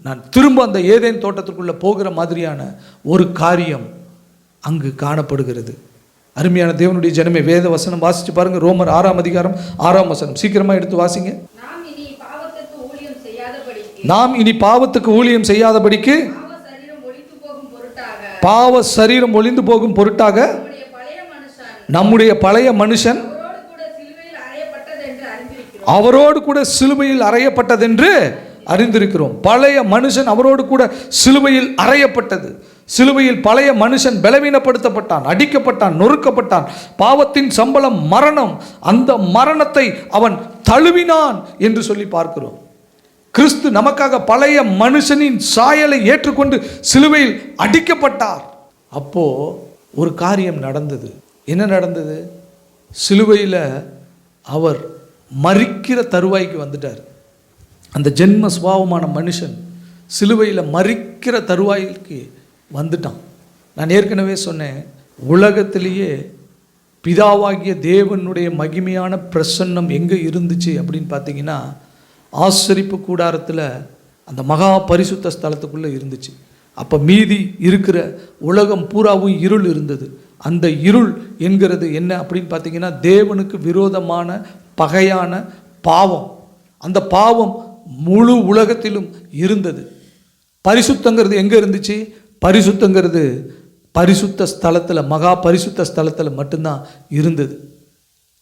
நான் திரும்ப அந்த ஏதேன் தோட்டத்திற்குள்ளே போகிற மாதிரியான ஒரு காரியம் அங்கு காணப்படுகிறது. அருமையான தேவனுடைய ஜனமே, வேத வசனம் வாசித்து பாருங்க. ரோமர் 6ஆம் அதிகாரம் 6ஆம் வசனம். சீக்கிரமா எடுத்து வாசிங்க. நாம் இனி பாவத்துக்கு ஊழியம் செய்யாதபடிக்கு பாவ சரீரம் ஒளிந்து போகும் பொருட்டாக நம்முடைய பழைய மனுஷன் அவரோடு கூட சிலுவையில் அறையப்பட்டதென்று அறிந்திருக்கிறோம். பழைய மனுஷன் அவரோடு கூட சிலுவையில் அறையப்பட்டது. சிலுவையில் பழைய மனுஷன் பலவீனப்படுத்தப்பட்டான், அடிக்கப்பட்டான், நொறுக்கப்பட்டான். பாவத்தின் சம்பளம் மரணம். அந்த மரணத்தை அவன் தழுவினான் என்று சொல்லி பார்க்கிறோம். கிறிஸ்து நமக்காக பழைய மனுஷனின் சாயலை ஏற்றுக்கொண்டு சிலுவையில் அடிக்கப்பட்டார். அப்போ ஒரு காரியம் நடந்தது. என்ன நடந்தது? சிலுவையில் அவர் மரிக்கிற தருவாய்க்கு வந்துட்டார். அந்த ஜென்ம சுபாவமான மனுஷன் சிலுவையில் மரிக்கிற தருவாய்க்கு வந்துட்டான். நான் ஏற்கனவே சொன்னேன், உலகத்திலேயே பிதாவாகிய தேவனுடைய மகிமையான பிரசன்னம் எங்கே இருந்துச்சு அப்படின்னு பார்த்தீங்கன்னா, ஆசரிப்பு கூடாரத்தில் அந்த மகா பரிசுத்த ஸ்தலத்துக்குள்ளே இருந்துச்சு. அப்போ மீதி இருக்கிற உலகம் பூராவும் இருள் இருந்தது. அந்த இருள் என்கிறது என்ன அப்படின்னு பார்த்தீங்கன்னா, தேவனுக்கு விரோதமான பகையான பாவம். அந்த பாவம் முழு உலகத்திலும் இருந்தது. பரிசுத்தங்கிறது எங்கே இருந்துச்சு? பரிசுத்தங்கிறது பரிசுத்த ஸ்தலத்தில், மகா பரிசுத்த ஸ்தலத்தில் மட்டும்தான் இருந்தது.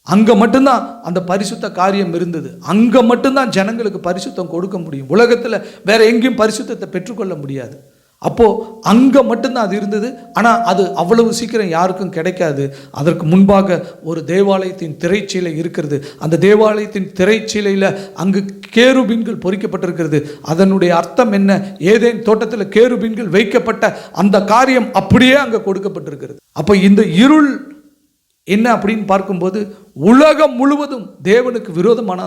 அங்கே மட்டும்தான் அந்த பரிசுத்த காரியம் இருந்தது. அங்கே மட்டும்தான் ஜனங்களுக்கு பரிசுத்தம் கொடுக்க முடியும். உலகத்தில் வேற எங்கேயும் பரிசுத்தத்தை பெற்றுக்கொள்ள முடியாது. அப்போ அங்கே மட்டும்தான் அது இருந்தது. ஆனால் அது அவ்வளவு சீக்கிரம் யாருக்கும் கிடைக்காது. அதற்கு முன்பாக ஒரு தேவாலயத்தின் திரைச்சீலை இருக்கிறது. அந்த தேவாலயத்தின் திரைச்சீலையில் அங்கு கேருபீன்கள் பொறிக்கப்பட்டிருக்கிறது. அதனுடைய அர்த்தம் என்ன? ஏதேன் தோட்டத்தில் கேருபீன்கள் வைக்கப்பட்ட அந்த காரியம் அப்படியே அங்கே கொடுக்கப்பட்டிருக்கிறது. அப்போ இந்த இருள் என்ன அப்படின்னு பார்க்கும்போது, உலகம் முழுவதும் தேவனுக்கு விரோதமான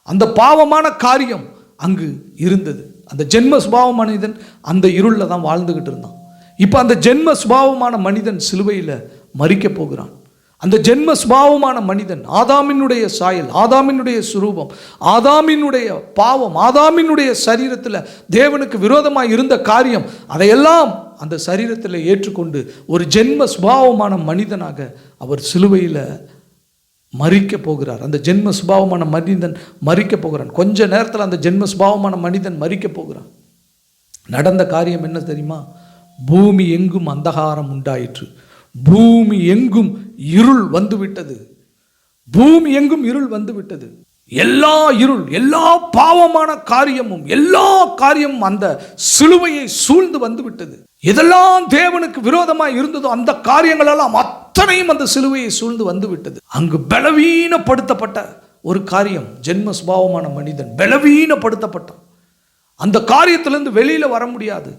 அந்த பாவமான காரியம் அங்கு இருந்தது. அந்த ஜென்ம சுபாவ மனிதன் அந்த இருளில் தான் வாழ்ந்துகிட்டு இருந்தான். இப்போ அந்த ஜென்ம சுபாவமான மனிதன் சிலுவையில் மரிக்க போகிறான். அந்த ஜென்ம சுபாவமான மனிதன், ஆதாமினுடைய சாயல், ஆதாமினுடைய சுரூபம், ஆதாமினுடைய பாவம், ஆதாமினுடைய சரீரத்தில் தேவனுக்கு விரோதமாக இருந்த காரியம், அதையெல்லாம் அந்த சரீரத்தில் ஏற்றுக்கொண்டு ஒரு ஜென்ம சுபாவமான மனிதனாக அவர் சிலுவையில் மரிக்க போகிறார். அந்த ஜென்ம சுபாவமான மனிதன் மரிக்க போகிறான். கொஞ்ச நேரத்தில் அந்த ஜென்ம சுபாவமான மனிதன் மரிக்க போகிறான். நடந்த காரியம் என்ன தெரியுமா? பூமி எங்கும் அந்தகாரம் உண்டாயிற்று. பூமி எங்கும் இருள் வந்துவிட்டது. பூமி எங்கும் இருள் வந்துவிட்டது. எல்லா இருள், எல்லா பாவமான காரியமும், எல்லா காரியமும் அந்த சிலுவையை சூழ்ந்து வந்துவிட்டது. எதெல்லாம் தேவனுக்கு விரோதமாக இருந்ததோ அந்த காரியங்கள் எல்லாம் அத்தனையும் அந்த சிலுவையை சூழ்ந்து வந்துவிட்டது. அங்கு பலவீனப்படுத்தப்பட்ட ஒரு காரியம், ஜென்ம சுபாவமான மனிதன் பலவீனப்படுத்தப்பட்டான். அந்த காரியத்திலிருந்து வெளியில வர முடியாது.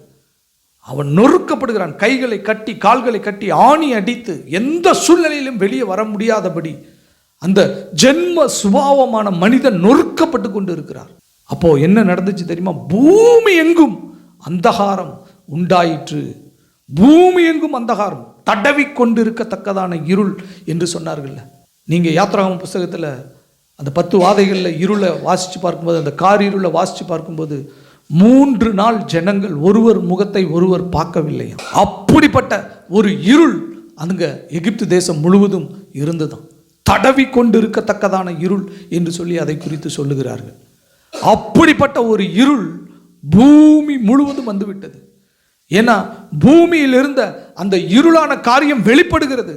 அவன் நொறுக்கப்படுகிறான். கைகளை கட்டி, கால்களை கட்டி, ஆணி அடித்து எந்த சூழ்நிலையிலும் வெளியே வர முடியாதபடி அந்த ஜென்ம சுபாவமான மனிதன் நொறுக்கப்பட்டு கொண்டு இருக்கிறார். அப்போ என்ன நடந்துச்சு தெரியுமா? பூமி எங்கும் அந்தகாரம் உண்டாயிற்று. பூமி எங்கும் அந்தகாரம், தடவி கொண்டு இருக்கத்தக்கதான இருள் என்று சொன்னார்கள். நீங்க யாத்ராகம புஸ்தகத்தில் அந்த 10 வாதைகளில் இருளை வாசித்து பார்க்கும்போது, அந்த கார் இருளை வாசித்து பார்க்கும்போது 3 நாள் ஜனங்கள் ஒருவர் முகத்தை ஒருவர் பார்க்கவில்லையா. அப்படிப்பட்ட ஒரு இருள் அங்க எகிப்து தேசம் முழுவதும் இருந்துதான். தடவி கொண்டு இருக்கத்தக்கதான இருள் என்று சொல்லி அதை குறித்து சொல்லுகிறார்கள். அப்படிப்பட்ட ஒரு இருள் பூமி முழுவதும் வந்துவிட்டது. ஏன்னா பூமியில் இருந்த அந்த இருளான காரியம் வெளிப்படுகிறது.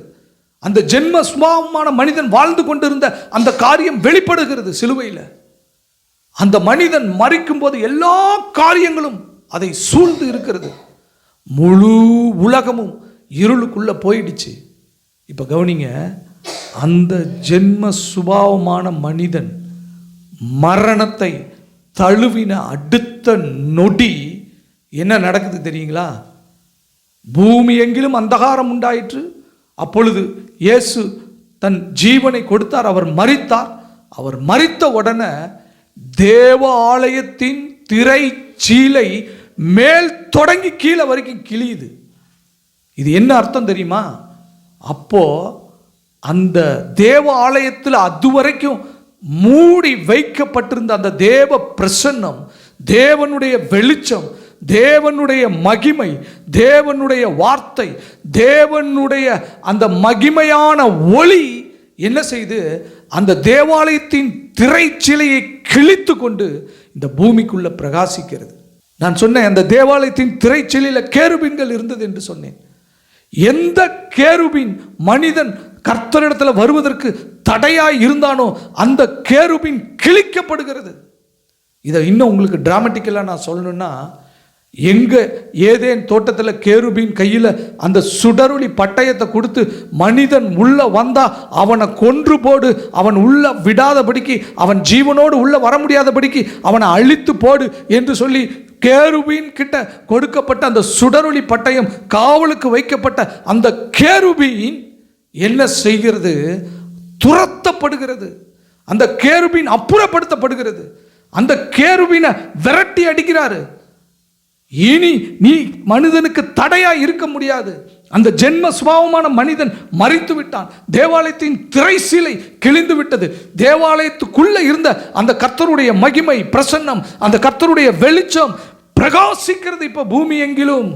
அந்த ஜென்ம சுபாவமான மனிதன் வாழ்ந்து கொண்டிருந்த அந்த காரியம் வெளிப்படுகிறது சிலுவையில். அந்த மனிதன் மரிக்கும் போது எல்லா காரியங்களும் அதை சூழ்ந்து இருக்கிறது. முழு உலகமும் இருளுக்குள்ள போயிடுச்சு. இப்ப கவனிங்க, அந்த ஜென்ம சுபாவமான மனிதன் மரணத்தை தழுவின அடுத்த நொடி என்ன நடக்குது தெரியுங்களா? பூமி எங்கிலும் அந்தகாரம் உண்டாயிற்று. அப்பொழுது இயேசு தன் ஜீவனை கொடுத்தார். அவர் மரித்தார். அவர் மரித்த உடனே தேவ ஆலயத்தின் திரை சீலை மேல் தொடங்கி கீழே வரைக்கும் கிழியுது. இது என்ன அர்த்தம் தெரியுமா? அப்போ அந்த தேவ ஆலயத்தில் அதுவரைக்கும் மூடி வைக்கப்பட்டிருந்த அந்த தேவ பிரசன்னம், தேவனுடைய வெளிச்சம், தேவனுடைய மகிமை, தேவனுடைய வார்த்தை, தேவனுடைய அந்த மகிமையான ஒளி என்ன செய்து அந்த தேவாலயத்தின் திரைச்சிலையை கிழித்து கொண்டு இந்த பூமிக்குள்ள பிரகாசிக்கிறது. நான் சொன்னேன், அந்த தேவாலயத்தின் திரைச்சிலையில கேருபீன்கள் இருந்தது என்று சொன்னேன். எந்த கேருபீன் மனிதன் கர்த்தரிடத்தில் வருவதற்கு தடையாய் இருந்தானோ அந்த கேருபீன் கிழிக்கப்படுகிறது. இதை இன்னும் உங்களுக்கு டிராமட்டிக்கலாக நான் சொல்லணும்னா, எங்க ஏதேன் தோட்டத்தில் கேருபீன் கையில் அந்த சுடரொளி பட்டயத்தை கொடுத்து மனிதன் உள்ள வந்தா அவனை கொன்று போடு, அவன் உள்ள விடாதபடிக்கு, அவன் ஜீவனோடு உள்ள வர முடியாதபடிக்கு அவனை அழித்து போடு என்று சொல்லி கேருபீன் கிட்ட கொடுக்கப்பட்ட அந்த சுடரொளி பட்டயம், காவலுக்கு வைக்கப்பட்ட அந்த கேருபீன் என்ன செய்கிறது? துரத்தப்படுகிறது. அந்த கேருபீன் அப்புறப்படுத்தப்படுகிறது. அந்த கேருபீனை விரட்டி அடிக்கிறாரு. இனி நீ மனிதனுக்கு தடையா இருக்க முடியாது. அந்த ஜென்ம சுபாவமான மனிதன் மரித்து விட்டான். தேவாலயத்தின் திரைசீலை கிழிந்து விட்டது. தேவாலயத்துக்குள்ள இருந்த அந்த கர்த்தருடைய மகிமை பிரசன்னம், அந்த கர்த்தருடைய வெளிச்சம் பிரகாசிக்கிறது இப்ப பூமி எங்கிலும்.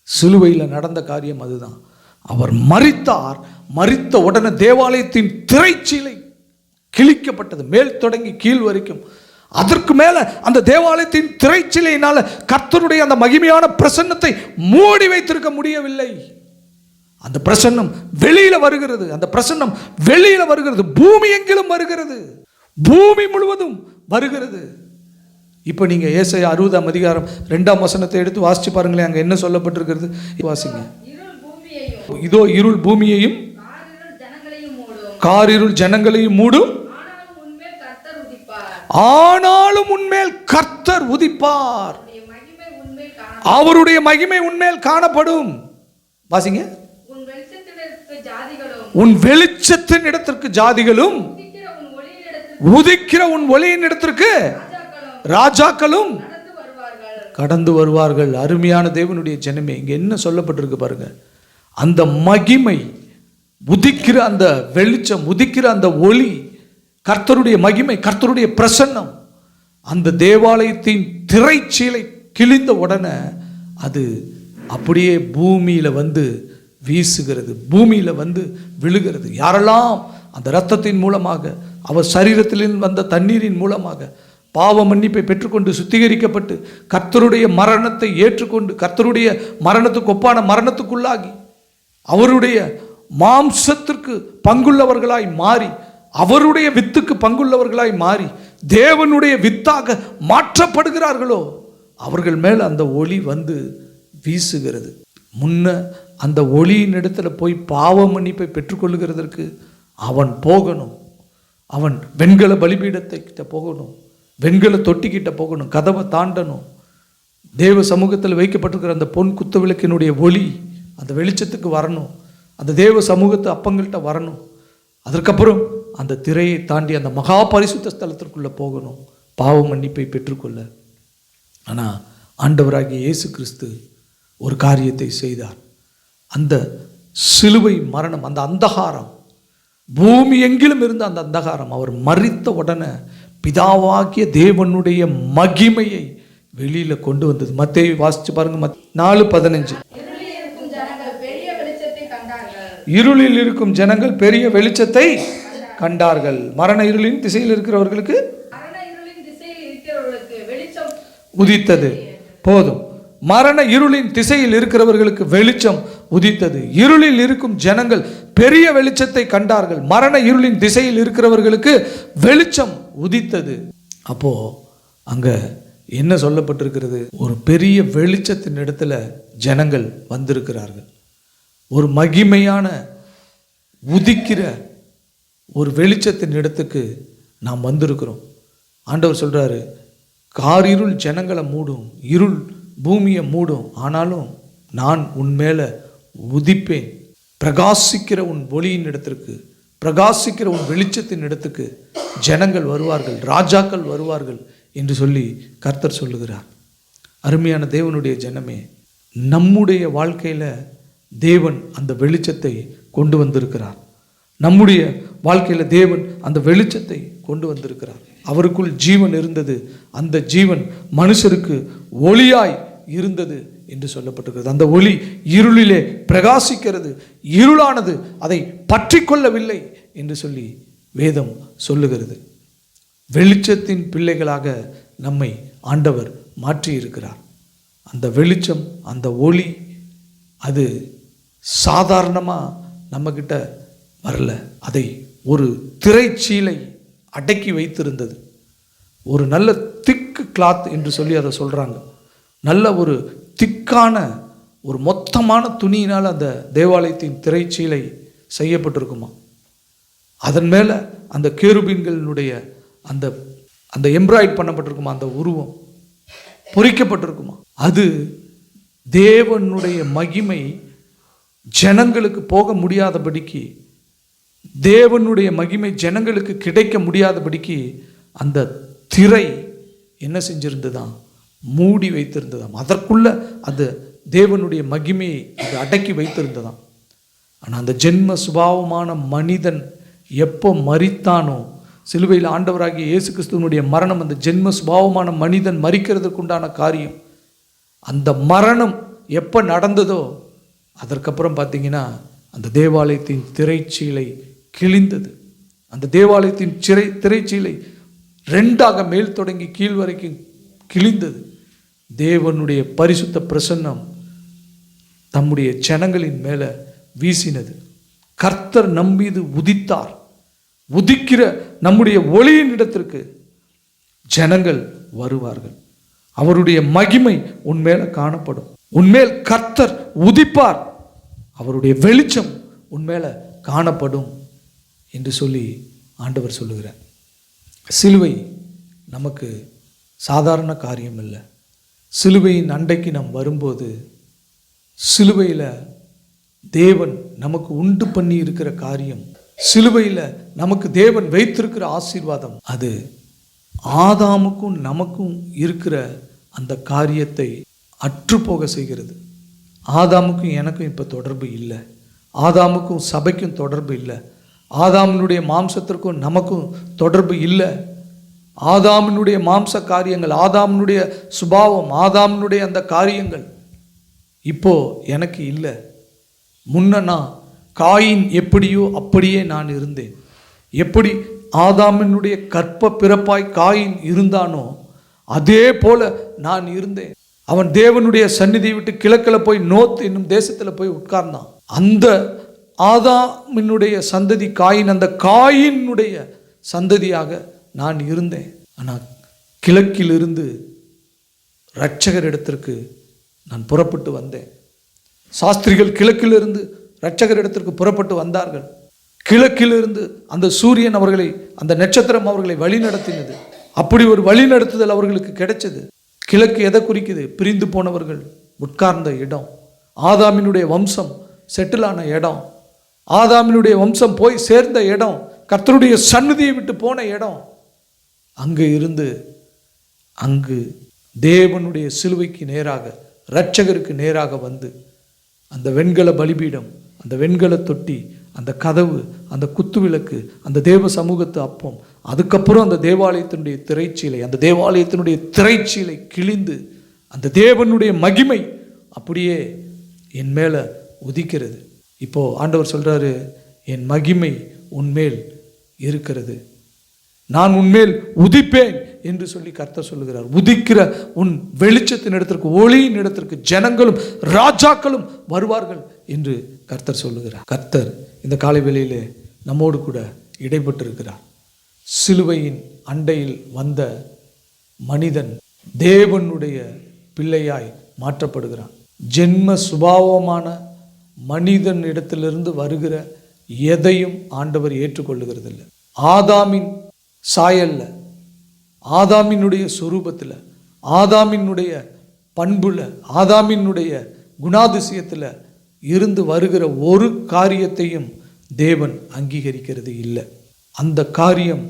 சிலுவையில் நடந்த காரியம் அதுதான். அவர் மரித்தார். மரித்த உடனே தேவாலயத்தின் திரைச்சீலை கிழிக்கப்பட்டது, மேல் தொடங்கி கீழ் வரைக்கும். அதற்கு மேல அந்த தேவாலயத்தின் திரைச்சீலையினால கர்த்தருடைய அந்த மகிமையான பிரசன்னத்தை மூடி வைத்திருக்க முடியவில்லை. அந்த பிரசன்னம் வெளியில வருகிறது. அந்த பிரசன்னம் வெளியில வருகிறது. பூமி எங்கிலும் வருகிறது. பூமி முழுவதும் வருகிறது. இப்போ நீங்கள் ஏசாயா 60ஆம் அதிகாரம் 2ஆம் வசனத்தை எடுத்து வாசிச்சு பாருங்களேன். அங்கே என்ன சொல்லப்பட்டிருக்கிறது வாசிங்க. இதோ இருள் பூமியையும் காரிருள் ஜனங்களையும் மூடும், ஆனாலும் உன்மேல் கர்த்தர் உதிப்பார், அவருடைய மகிமை உன்மேல் காணப்படும். வாசிங்க. உன் வெளிச்சத்தின் இடத்திற்கு ஜாதிகளும், உதிக்கிற உன் ஒளியின் இடத்திற்கு ராஜாக்களும் கடந்து வருவார்கள். அருமையான தேவனுடைய ஜனமே, இங்க என்ன சொல்லப்பட்டிருக்கு பாருங்க. அந்த மகிமை, உதிக்கிற அந்த வெளிச்சம், உதிக்கிற அந்த ஒளி, கர்த்தருடைய மகிமை, கர்த்தருடைய பிரசன்னம் அந்த தேவாலயத்தின் திரைச்சீலை கிழிந்த உடனே அது அப்படியே பூமியில வந்து வீசுகிறது, பூமியில வந்து விழுகிறது. யாரெல்லாம் அந்த இரத்தத்தின் மூலமாக, அவர் சரீரத்தில் வந்த தண்ணீரின் மூலமாக பாவ மன்னிப்பை பெற்றுக்கொண்டு சுத்திகரிக்கப்பட்டு கர்த்தருடைய மரணத்தை ஏற்றுக்கொண்டு கர்த்தருடைய மரணத்துக்கு ஒப்பான மரணத்துக்குள்ளாகி அவருடைய மாம்சத்திற்கு பங்குள்ளவர்களாய் மாறி, அவருடைய வித்துக்கு பங்குள்ளவர்களாய் மாறி தேவனுடைய வித்தாக மாற்றப்படுகிறார்களோ அவர்கள் மேல் அந்த ஒளி வந்து வீசுகிறது. முன்ன அந்த ஒளியின் இடத்துல போய் பாவ மன்னிப்பை பெற்றுக்கொள்ளுகிறதற்கு அவன் போகணும். அவன் வெண்கல பலிபீடத்தை கிட்ட போகணும், வெண்கல தொட்டிக்கிட்ட போகணும், கதவை தாண்டணும். தேவ சமூகத்தில் வைக்கப்பட்டிருக்கிற அந்த பொன் குத்துவிளக்கினுடைய ஒளி அந்த வெளிச்சத்துக்கு வரணும், அந்த தேவ சமூகத்து அப்பங்கள்கிட்ட வரணும். அதற்கப்புறம் அந்த திரையை தாண்டி அந்த மகா பரிசுத்த ஸ்தலத்திற்குள்ளே போகணும், பாவ மன்னிப்பை பெற்றுக்கொள்ள. ஆனால் ஆண்டவராகிய இயேசு கிறிஸ்து ஒரு காரியத்தை செய்தார். அந்த சிலுவை மரணம், அந்த அந்தகாரம், பூமி எங்கிலும் இருந்த அந்த அந்தகாரம் அவர் மரித்த உடனே பிதாவாகிய தேவனுடைய மகிமையை வெளியில கொண்டு வந்தது. மத்தேயு வாசிச்சு பாருங்க, 4:15. இருளில் இருக்கும் ஜனங்கள் பெரிய வெளிச்சத்தை கண்டார்கள். மரண இருளின் திசையில் இருக்கிறவர்களுக்கு உதித்தது. போதும், மரண இருளின் திசையில் இருக்கிறவர்களுக்கு வெளிச்சம் உதித்தது. இருளில் இருக்கும் ஜனங்கள் பெரிய வெளிச்சத்தை கண்டார்கள், மரண இருளின் திசையில் இருக்கிறவர்களுக்கு வெளிச்சம் உதித்தது. அப்போ அங்க என்ன சொல்லப்பட்டிருக்கிறது? ஒரு பெரிய வெளிச்சத்தின் இடத்துல ஜனங்கள் வந்திருக்கிறார்கள். ஒரு மகிமையான உதிக்கிற ஒரு வெளிச்சத்தின் இடத்துக்கு நாம் வந்திருக்கிறோம். ஆண்டவர் சொல்றாரு, காரிருள் ஜனங்களை மூடும், இருள் பூமியை மூடும், ஆனாலும் நான் உன் மேலே உதிப்பேன். பிரகாசிக்கிற உன் ஒளியின் இடத்திற்கு, பிரகாசிக்கிற உன் வெளிச்சத்தின் இடத்துக்கு ஜனங்கள் வருவார்கள், ராஜாக்கள் வருவார்கள் என்று சொல்லி கர்த்தர் சொல்லுகிறார். அருமையான தேவனுடைய ஜனமே, நம்முடைய வாழ்க்கையில் தேவன் அந்த வெளிச்சத்தை கொண்டு வந்திருக்கிறார். நம்முடைய வாழ்க்கையில் தேவன் அந்த வெளிச்சத்தை கொண்டு வந்திருக்கிறார். அவருக்குள் ஜீவன் இருந்தது, அந்த ஜீவன் மனுஷருக்கு ஒளியாய் இருந்தது என்று சொல்லப்பட்டிருக்கிறது. அந்த ஒளி இருளிலே பிரகாசிக்கிறது, இருளானது அதை பற்றி கொள்ளவில்லை என்று சொல்லி வேதம் சொல்லுகிறது. வெளிச்சத்தின் பிள்ளைகளாக நம்மை ஆண்டவர் மாற்றி இருக்கிறார். அந்த வெளிச்சம், அந்த ஒளி அது சாதாரணமாக நம்மக்கிட்ட வரல. அதை ஒரு திரைச்சீலை அடக்கி வைத்திருந்தது. ஒரு நல்ல திக்கு கிளாத் என்று சொல்லி அதை சொல்கிறாங்க. நல்ல ஒரு திக்கான ஒரு மொத்தமான துணியினால் அந்த தேவாலயத்தின் திரைச்சீலை செய்யப்பட்டிருக்குமா. அதன் மேலே அந்த கேருபீன்களினுடைய அந்த அந்த எம்ப்ராய்ட் பண்ணப்பட்டிருக்குமா, அந்த உருவம் பொறிக்கப்பட்டிருக்குமா. அது தேவனுடைய மகிமை ஜனங்களுக்கு போக முடியாதபடிக்கு, தேவனுடைய மகிமை ஜனங்களுக்கு கிடைக்க முடியாதபடிக்கு அந்த திரை என்ன செஞ்சிருந்ததாம், மூடி வைத்திருந்ததாம். அதற்குள்ள அந்த தேவனுடைய மகிமையை அது அடக்கி வைத்திருந்ததாம். ஆனால் அந்த ஜென்ம சுபாவமான மனிதன் எப்போ மரித்தானோ, சிலுவையில் ஆண்டவராகிய இயேசு கிறிஸ்துவனுடைய மரணம் அந்த ஜென்ம சுபாவமான மனிதன் மரிக்கிறதுக்குண்டான காரியம். அந்த மரணம் எப்போ நடந்ததோ அதற்கப்புறம் பார்த்தீங்கன்னா அந்த தேவாலயத்தின் திரைச்சீலை கிழிந்தது. அந்த தேவாலயத்தின் திரைச்சீலை ரெண்டாக மேல் தொடங்கி கீழ் வரைக்கும் கிழிந்தது. தேவனுடைய பரிசுத்த பிரசன்னம் தம்முடைய ஜனங்களின் மேலே வீசினது. கர்த்தர் நம் மீது உதித்தார். உதிக்கிற நம்முடைய ஒளியின் இடத்திற்கு, ஜனங்கள் வருவார்கள். அவருடைய மகிமை உன்மேல காணப்படும். உன்மேல் கர்த்தர் உதிப்பார். அவருடைய வெளிச்சம் உன்மேல காணப்படும் என்று சொல்லி ஆண்டவர் சொல்லுகிறார். சிலுவை நமக்கு சாதாரண காரியம் இல்லை. சிலுவையின் அண்டைக்கு நாம் வரும்போது சிலுவையில் தேவன் நமக்கு உண்டு பண்ணி இருக்கிற காரியம், சிலுவையில் நமக்கு தேவன் வைத்திருக்கிற ஆசீர்வாதம், அது ஆதாமுக்கும் நமக்கும் இருக்கிற அந்த காரியத்தை அற்றுப்போக செய்கிறது. ஆதாமுக்கும் எனக்கும் இப்போ தொடர்பு இல்லை. ஆதாமுக்கும் சபைக்கும் தொடர்பு இல்லை. ஆதாமினுடைய மாம்சத்திற்கும் நமக்கும் தொடர்பு இல்லை. ஆதாமினுடைய மாம்ச காரியங்கள், ஆதாமினுடைய சுபாவம், ஆதாமினுடைய அந்த காரியங்கள் இப்போ எனக்கு இல்லை. முன்ன நான் காயின் எப்படியோ அப்படியே நான் இருந்தேன். எப்படி ஆதாமினுடைய கற்ப பிறப்பாய் காயின் இருந்தானோ அதே போல நான் இருந்தேன். அவன் தேவனுடைய சந்நிதியை விட்டு கிழக்கில் போய் நோத் என்னும் தேசத்தில் போய் உட்கார்ந்தான். அந்த ஆதாமினுடைய சந்ததி காயின், அந்த காயினுடைய சந்ததியாக நான் இருந்தேன். ஆனால் கிழக்கிலிருந்து இரட்சகர் இடத்திற்கு நான் புறப்பட்டு வந்தேன். சாஸ்திரிகள் கிழக்கிலிருந்து இரட்சகர் இடத்திற்கு புறப்பட்டு வந்தார்கள். கிழக்கிலிருந்து அந்த சூரியன் அவர்களை, அந்த நட்சத்திரம் அவர்களை வழி நடத்தினது. அப்படி ஒரு வழி நடத்துதல் அவர்களுக்கு கிடைச்சது. கிழக்கு எதை குறிக்குது? பிரிந்து போனவர்கள் உட்கார்ந்த இடம், ஆதாமினுடைய வம்சம் செட்டிலான இடம், ஆதாமினுடைய வம்சம் போய் சேர்ந்த இடம், கர்த்தருடைய சந்நிதியை விட்டு போன இடம். அங்கு இருந்து அங்கு தேவனுடைய சிலுவைக்கு நேராக, இரட்சகருக்கு நேராக வந்து அந்த வெண்கல பலிபீடம், அந்த வெண்கல தொட்டி, அந்த கதவு, அந்த குத்துவிளக்கு, அந்த தேவ சமூகத்து அப்பம், அதுக்கப்புறம் அந்த தேவாலயத்தினுடைய திரைச்சீலை, அந்த தேவாலயத்தினுடைய திரைச்சீலை கிழிந்து அந்த தேவனுடைய மகிமை அப்படியே என் மேலே உதிக்கிறது. இப்போ ஆண்டவர் சொல்றாரு, என் மகிமை உன்மேல் இருக்கிறது, நான் உன்மேல் உதிப்பேன் என்று சொல்லி கர்த்தர் சொல்லுகிறார். உதிக்கிற உன் வெளிச்சத்தின் இடத்திற்கு, ஒளியின் இடத்திற்கு ஜனங்களும் ராஜாக்களும் வருவார்கள் என்று கர்த்தர் சொல்லுகிறார். கர்த்தர் இந்த காலை வேளையிலே நம்மோடு கூட இடைப்பட்டிருக்கிறார். சிலுவையின் அண்டையில் வந்த மனிதன் தேவனுடைய பிள்ளையாய் மாற்றப்படுகிறான். ஜென்ம சுபாவமான மனிதன் இடத்திலிருந்து வருகிற எதையும் ஆண்டவர் ஏற்றுக்கொள்ளுகிறது இல்லை. ஆதாமின் சாயல்ல, ஆதாமினுடைய சொரூபத்தில், ஆதாமினுடைய பண்புல, ஆதாமினுடைய குணாதிசயத்தில் இருந்து வருகிற ஒரு காரியத்தையும் தேவன் அங்கீகரிக்கிறது இல்லை. அந்த காரியம்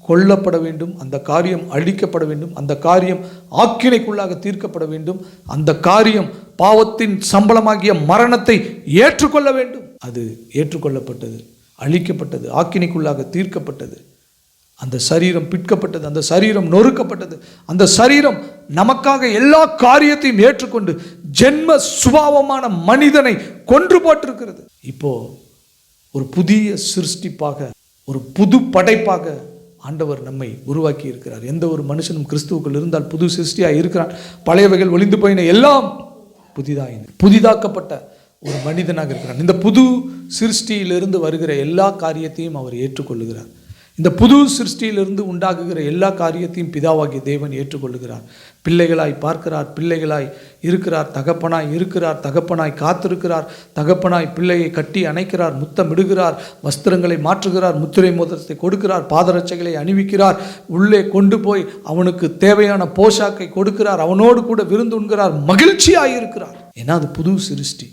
கொல்லப்பட வேண்டும், அந்த காரியம் அழிக்கப்பட வேண்டும், அந்த காரியம் ஆக்கினைக்குள்ளாக தீர்க்கப்பட வேண்டும், அந்த காரியம் பாவத்தின் சம்பளமாகிய மரணத்தை ஏற்றுக்கொள்ள வேண்டும். அது ஏற்றுக்கொள்ளப்பட்டது, அழிக்கப்பட்டது, ஆக்கினைக்குள்ளாக தீர்க்கப்பட்டது. அந்த சரீரம் பிற்கப்பட்டது, அந்த சரீரம் நொறுக்கப்பட்டது, அந்த சரீரம் நமக்காக எல்லா காரியத்தையும் ஏற்றுக்கொண்டு ஜென்ம சுபாவமான மனிதனை கொன்று போட்டிருக்கிறது. இப்போ ஒரு புதிய சிருஷ்டிப்பாக, ஒரு புது படைப்பாக ஆண்டவர் நம்மை உருவாக்கி இருக்கிறார். எந்த ஒரு மனுஷனும் கிறிஸ்துவுக்குள் இருந்தால் புது சிருஷ்டியாக இருக்கிறான். பழையவைகள் ஒளிந்து போயின, எல்லாம் புதிதாக்கப்பட்ட ஒரு மனிதனாக இருக்கிறான். இந்த புது சிருஷ்டியிலிருந்து வருகிற எல்லா காரியத்தையும் அவர் ஏற்றுக்கொள்ளுகிறார். இந்த புது சிருஷ்டியிலிருந்து உண்டாகுகிற எல்லா காரியத்தையும் பிதாவாகிய தேவன் ஏற்றுக்கொள்ளுகிறார். பிள்ளைகளாய் பார்க்கிறார், பிள்ளைகளாய் இருக்கிறார், தகப்பனாய் இருக்கிறார், தகப்பனாய் காத்திருக்கிறார், தகப்பனாய் பிள்ளையை கட்டி அணைக்கிறார், முத்தமிடுகிறார், வஸ்திரங்களை மாற்றுகிறார், முத்திரை மோதிரத்தை கொடுக்கிறார், பாதரட்சைகளை அணிவிக்கிறார், உள்ளே கொண்டு போய் அவனுக்கு தேவையான போஷாக்கை கொடுக்கிறார், அவனோடு கூட விருந்துண்கிறார், மகிழ்ச்சியாய் இருக்கிறார். ஏன்னா அது புது சிருஷ்டி.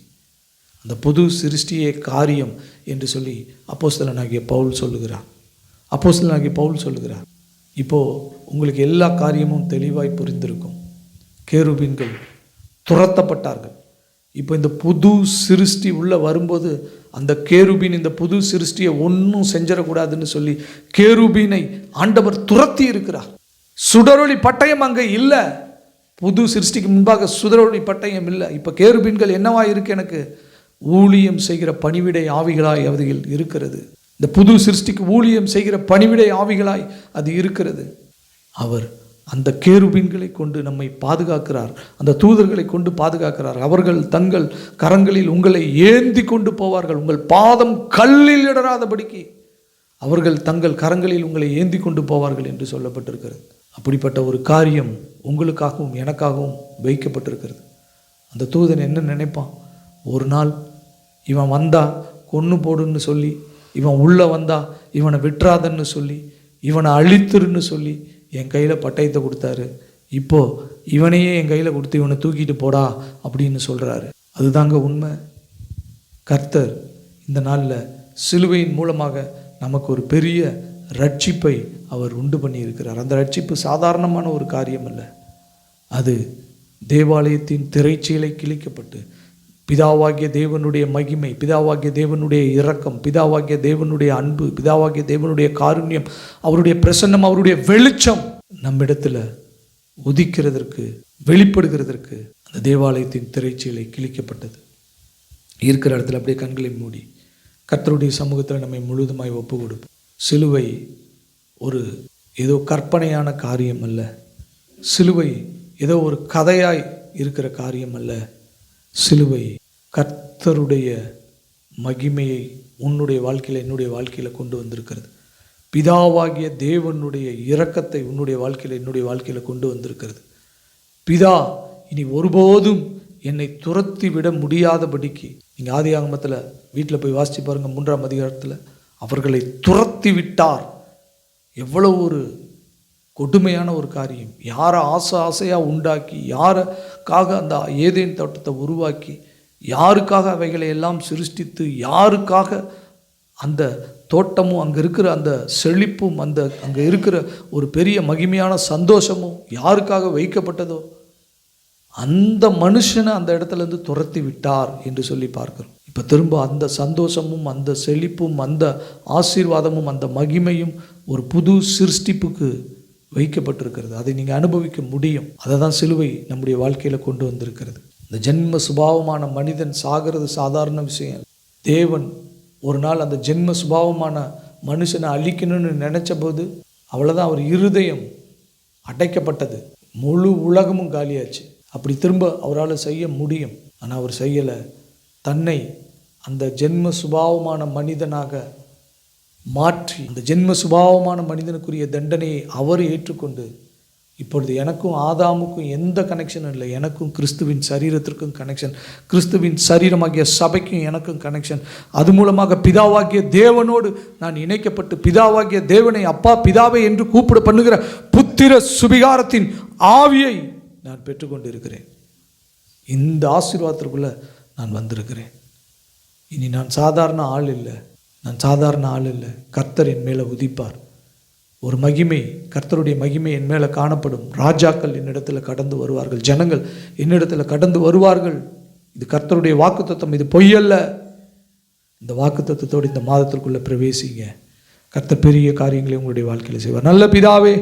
அந்த புது சிருஷ்டியே காரியம் என்று சொல்லி அப்போஸ்தலனாகிய பவுல் சொல்லுகிறார். அப்போஸ்தலனாகிய பவுல் சொல்லுகிறார். இப்போது உங்களுக்கு எல்லா காரியமும் தெளிவாய் புரிந்திருக்கும். கேருபீன்கள் துரத்தப்பட்டார்கள். இப்போ இந்த புது சிருஷ்டி உள்ளே வரும்போது அந்த கேருபீன் இந்த புது சிருஷ்டியை ஒன்றும் செஞ்சிடக்கூடாதுன்னு சொல்லி கேருபீனை ஆண்டவர் துரத்தி இருக்கிறார். சுடரொளி பட்டயம் அங்கே இல்லை. புது சிருஷ்டிக்கு முன்பாக சுடரொளி பட்டயம் இல்லை. இப்போ கேருபீன்கள் என்னவா இருக்கு? எனக்கு ஊழியம் செய்கிற பணிவிடை ஆவிகளாய் அவர்கள் இருக்கிறது. இந்த புது சிருஷ்டிக்கு ஊழியம் செய்கிற பணிவிடை ஆவிகளாய் அது இருக்கிறது. அவர் அந்த கேருபீன்களை கொண்டு நம்மை பாதுகாக்கிறார், அந்த தூதர்களை கொண்டு பாதுகாக்கிறார். அவர்கள் தங்கள் கரங்களில் உங்களை ஏந்தி கொண்டு போவார்கள், உங்கள் பாதம் கல்லில் இடராதபடிக்கு அவர்கள் தங்கள் கரங்களில் உங்களை ஏந்தி கொண்டு போவார்கள் என்று சொல்லப்பட்டிருக்கிறது. அப்படிப்பட்ட ஒரு காரியம் உங்களுக்காகவும் எனக்காகவும் வைக்கப்பட்டிருக்கிறது. அந்த தூதன் என்ன நினைப்பான்? ஒரு நாள் இவன் வந்தா கொன்று போடுன்னு சொல்லி, இவன் உள்ளே வந்தா இவனை விட்டுறாதன்னு சொல்லி, இவனை அழித்துருன்னு சொல்லி என் கையில் பட்டயத்தை கொடுத்தாரு. இப்போது இவனையே என் கையில் கொடுத்து இவனை தூக்கிட்டு போடா அப்படின்னு சொல்கிறாரு. அதுதாங்க உண்மை. கர்த்தர் இந்த நாளில் சிலுவையின் மூலமாக நமக்கு ஒரு பெரிய ரட்சிப்பை அவர் உண்டு பண்ணியிருக்கிறார். அந்த ரட்சிப்பு சாதாரணமான ஒரு காரியம் அல்ல. அது தேவாலயத்தின் திரைச்சீலை கிழிக்கப்பட்டு பிதாவாகிய தேவனுடைய மகிமை, பிதாவாகிய தேவனுடைய இரக்கம், பிதாவாகிய தேவனுடைய அன்பு, பிதாவாகிய தேவனுடைய காருண்யம், அவருடைய பிரசன்னம், அவருடைய வெளிச்சம் நம்மிடத்தில் உதிக்கிறதற்கு, வெளிப்படுகிறதற்கு அந்த தேவாலயத்தின் திரைச்சீலை கிழிக்கப்பட்டது. இருக்கிற இடத்துல அப்படியே கண்களை மூடி கர்த்தருடைய சமூகத்தில் நம்மை முழுதுமாய் ஒப்பு கொடுப்போம். சிலுவை ஒரு ஏதோ கற்பனையான காரியம் அல்ல. சிலுவை ஏதோ ஒரு கதையாய் இருக்கிற காரியம் அல்ல. சிலுவை கர்த்தருடைய மகிமையை உன்னுடைய வாழ்க்கையில், என்னுடைய வாழ்க்கையில் கொண்டு வந்திருக்கிறது. பிதாவாகிய தேவனுடைய இரக்கத்தை உன்னுடைய வாழ்க்கையில், என்னுடைய வாழ்க்கையில் கொண்டு வந்திருக்கிறது. பிதா இனி ஒருபோதும் என்னை துரத்தி விட முடியாதபடிக்கு, நீங்கள் ஆதியாகமத்தில் வீட்டில் போய் வாசித்து பாருங்கள், 3ஆம் அதிகாரத்தில் அவர்களை துரத்தி விட்டார். எவ்வளோ ஒரு கொடுமையான ஒரு காரியம். யாரை ஆசையாக உண்டாக்கி, யாருக்காக அந்த ஏதேன் தோட்டத்தை உருவாக்கி, யாருக்காக அவைகளை எல்லாம் சிருஷ்டித்து, யாருக்காக அந்த தோட்டமும் அங்கே இருக்கிற அந்த செழிப்பும் அந்த அங்கே இருக்கிற ஒரு பெரிய மகிமையான சந்தோஷமும் யாருக்காக வைக்கப்பட்டதோ அந்த மனுஷனை அந்த இடத்துலேருந்து துரத்தி விட்டார் என்று சொல்லி பார்க்கிறோம். இப்போ திரும்ப அந்த சந்தோஷமும் அந்த செழிப்பும் அந்த ஆசீர்வாதமும் அந்த மகிமையும் ஒரு புது சிருஷ்டிப்புக்கு வைக்கப்பட்டிருக்கிறது. அதை நீங்கள் அனுபவிக்க முடியும். அதை தான் சிலுவை நம்முடைய வாழ்க்கையில் கொண்டு வந்திருக்கிறது. இந்த ஜென்ம சுபாவமான மனிதன் சாகிறது சாதாரண விஷயம். தேவன் ஒரு நாள் அந்த ஜென்ம சுபாவமான மனுஷனை அழிக்கணும்னு நினச்ச போது அவ்வளோதான், அவர் இருதயம் அடைக்கப்பட்டது. முழு உலகமும் காலியாச்சு. அப்படி திரும்ப அவரால் செய்ய முடியும். ஆனால் அவர் செய்யலை. தன்னை அந்த ஜென்ம சுபாவமான மனிதனாக மாற்றி அந்த ஜென்ம சுபாவமான மனிதனுக்குரிய தண்டனையை அவர் ஏற்றுக்கொண்டு, இப்பொழுது எனக்கும் ஆதாமுக்கும் எந்த கனெக்ஷனும் இல்லை, எனக்கும் கிறிஸ்துவின் சரீரத்திற்கும் கனெக்ஷன், கிறிஸ்துவின் சரீரமாகிய சபைக்கும் எனக்கும் கனெக்ஷன். அது மூலமாக பிதாவாகிய தேவனோடு நான் இணைக்கப்பட்டு பிதாவாகிய தேவனை அப்பா பிதாவே என்று கூப்பிட பண்ணுகிற புத்திர சுபிகாரத்தின் ஆவியை நான் பெற்றுக்கொண்டு இருக்கிறேன். இந்த ஆசீர்வாதத்திற்குள்ளே நான் வந்திருக்கிறேன். இனி நான் சாதாரண ஆள் இல்லை, கர்த்தர் என் மேலே உதிப்பார். ஒரு மகிமை, கர்த்தருடைய மகிமை என் மேலே காணப்படும். ராஜாக்கள் என்னிடத்தில் கடந்து வருவார்கள், ஜனங்கள் என்னிடத்தில் கடந்து வருவார்கள். இது கர்த்தருடைய வாக்குத்தத்தம், இது பொய்யல்ல. இந்த வாக்குத்தத்தத்தோடு இந்த மாதத்திற்குள்ளே பிரவேசிங்க. கர்த்தர் பெரிய காரியங்களை உங்களுடைய வாழ்க்கையில் செய்வார். நல்ல பிதாவே,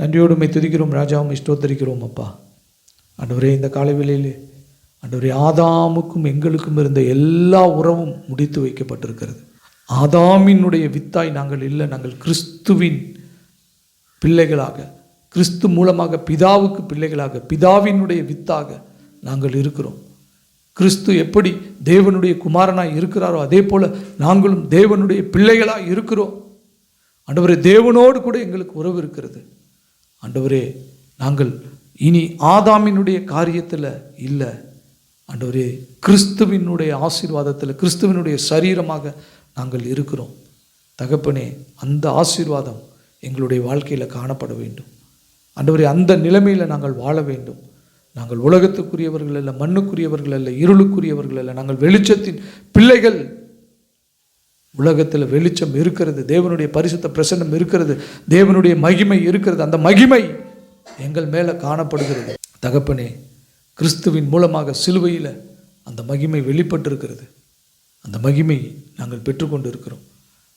நன்றியோடு உம்மை துதிக்கிறோம், ராஜாவும் ஸ்தோத்தரிக்கிறோம். அப்பா ஆண்டவரே, இந்த காலைவேளையிலே ஆண்டவரே, ஆதாமுக்கும் எங்களுக்கும் இருந்த எல்லா உறவும் முடித்து வைக்கப்பட்டிருக்கிறது. ஆதாமினுடைய வித்தாய் நாங்கள் இல்லை, நாங்கள் கிறிஸ்துவின் பிள்ளைகளாக, கிறிஸ்து மூலமாக பிதாவுக்கு பிள்ளைகளாக, பிதாவினுடைய வித்தாக நாங்கள் இருக்கிறோம். கிறிஸ்து எப்படி தேவனுடைய குமாரனாய் இருக்கிறாரோ அதே போல் நாங்களும் தேவனுடைய பிள்ளைகளாக இருக்கிறோம். ஆண்டவரே, தேவனோடு கூட எங்களுக்கு உறவு இருக்கிறது. ஆண்டவரே, நாங்கள் இனி ஆதாமினுடைய காரியத்தில் இல்லை, ஆண்டவரே கிறிஸ்துவினுடைய ஆசீர்வாதத்தில், கிறிஸ்துவினுடைய சரீரமாக நாங்கள் இருக்கிறோம். தகப்பனே, அந்த ஆசீர்வாதம் எங்களுடைய வாழ்க்கையில் காணப்பட வேண்டும். ஆண்டவரே, அந்த நிலைமையில் நாங்கள் வாழ வேண்டும். நாங்கள் உலகத்துக்குரியவர்கள் அல்ல, மண்ணுக்குரியவர்கள் அல்ல, இருளுக்குரியவர்கள் அல்ல, நாங்கள் வெளிச்சத்தின் பிள்ளைகள். உலகத்தில் வெளிச்சம் இருக்கிறது, தேவனுடைய பரிசுத்த பிரசன்னம் இருக்கிறது, தேவனுடைய மகிமை இருக்கிறது. அந்த மகிமை எங்கள் மேலே காணப்படுகிறது. தகப்பனே, கிறிஸ்துவின் மூலமாக சிலுவையில் அந்த மகிமை வெளிப்பட்டிருக்கிறது. அந்த மகிமை நாங்கள் பெற்றுக்கொண்டு இருக்கிறோம்.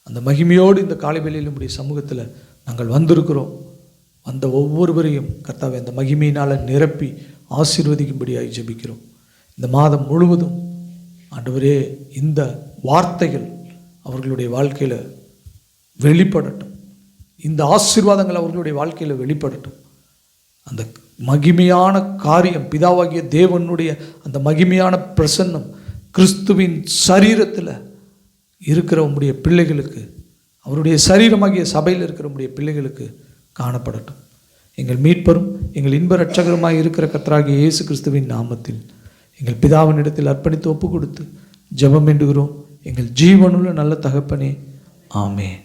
அந்த மகிமையோடு இந்த காலை வேளையில் நம்முடைய சமூகத்தில் நாங்கள் வந்திருக்கிறோம். வந்த ஒவ்வொருவரையும் கர்த்தாவே அந்த மகிமையினால் நிரப்பி ஆசீர்வதிக்கும்படியாய் ஜெபிக்கிறோம். இந்த மாதம் முழுவதும் ஆண்டவரே, இந்த வார்த்தைகள் அவர்களுடைய வாழ்க்கையில் வெளிப்படட்டும். இந்த ஆசீர்வாதங்கள் அவர்களுடைய வாழ்க்கையில் வெளிப்படட்டும். அந்த மகிமையான காரியம், பிதாவாகிய தேவனுடைய அந்த மகிமையான பிரசன்னம் கிறிஸ்துவின் சரீரத்தில் இருக்கிற உம்முடைய பிள்ளைகளுக்கு, அவருடைய சரீரமாகிய சபையில் இருக்கிற உம்முடைய பிள்ளைகளுக்கு காணப்படட்டும். எங்கள் மீட்பரும் எங்கள் இன்ப இரட்சகருமாய் இருக்கிற கர்த்தராகிய இயேசு கிறிஸ்துவின் நாமத்தில் எங்கள் பிதாவினிடத்தில் அர்ப்பணித்து ஒப்பு கொடுத்து ஜெபம் வேண்டுகிறோம். எங்கள் ஜீவனுள்ள நல்ல தகப்பனே, ஆமென்.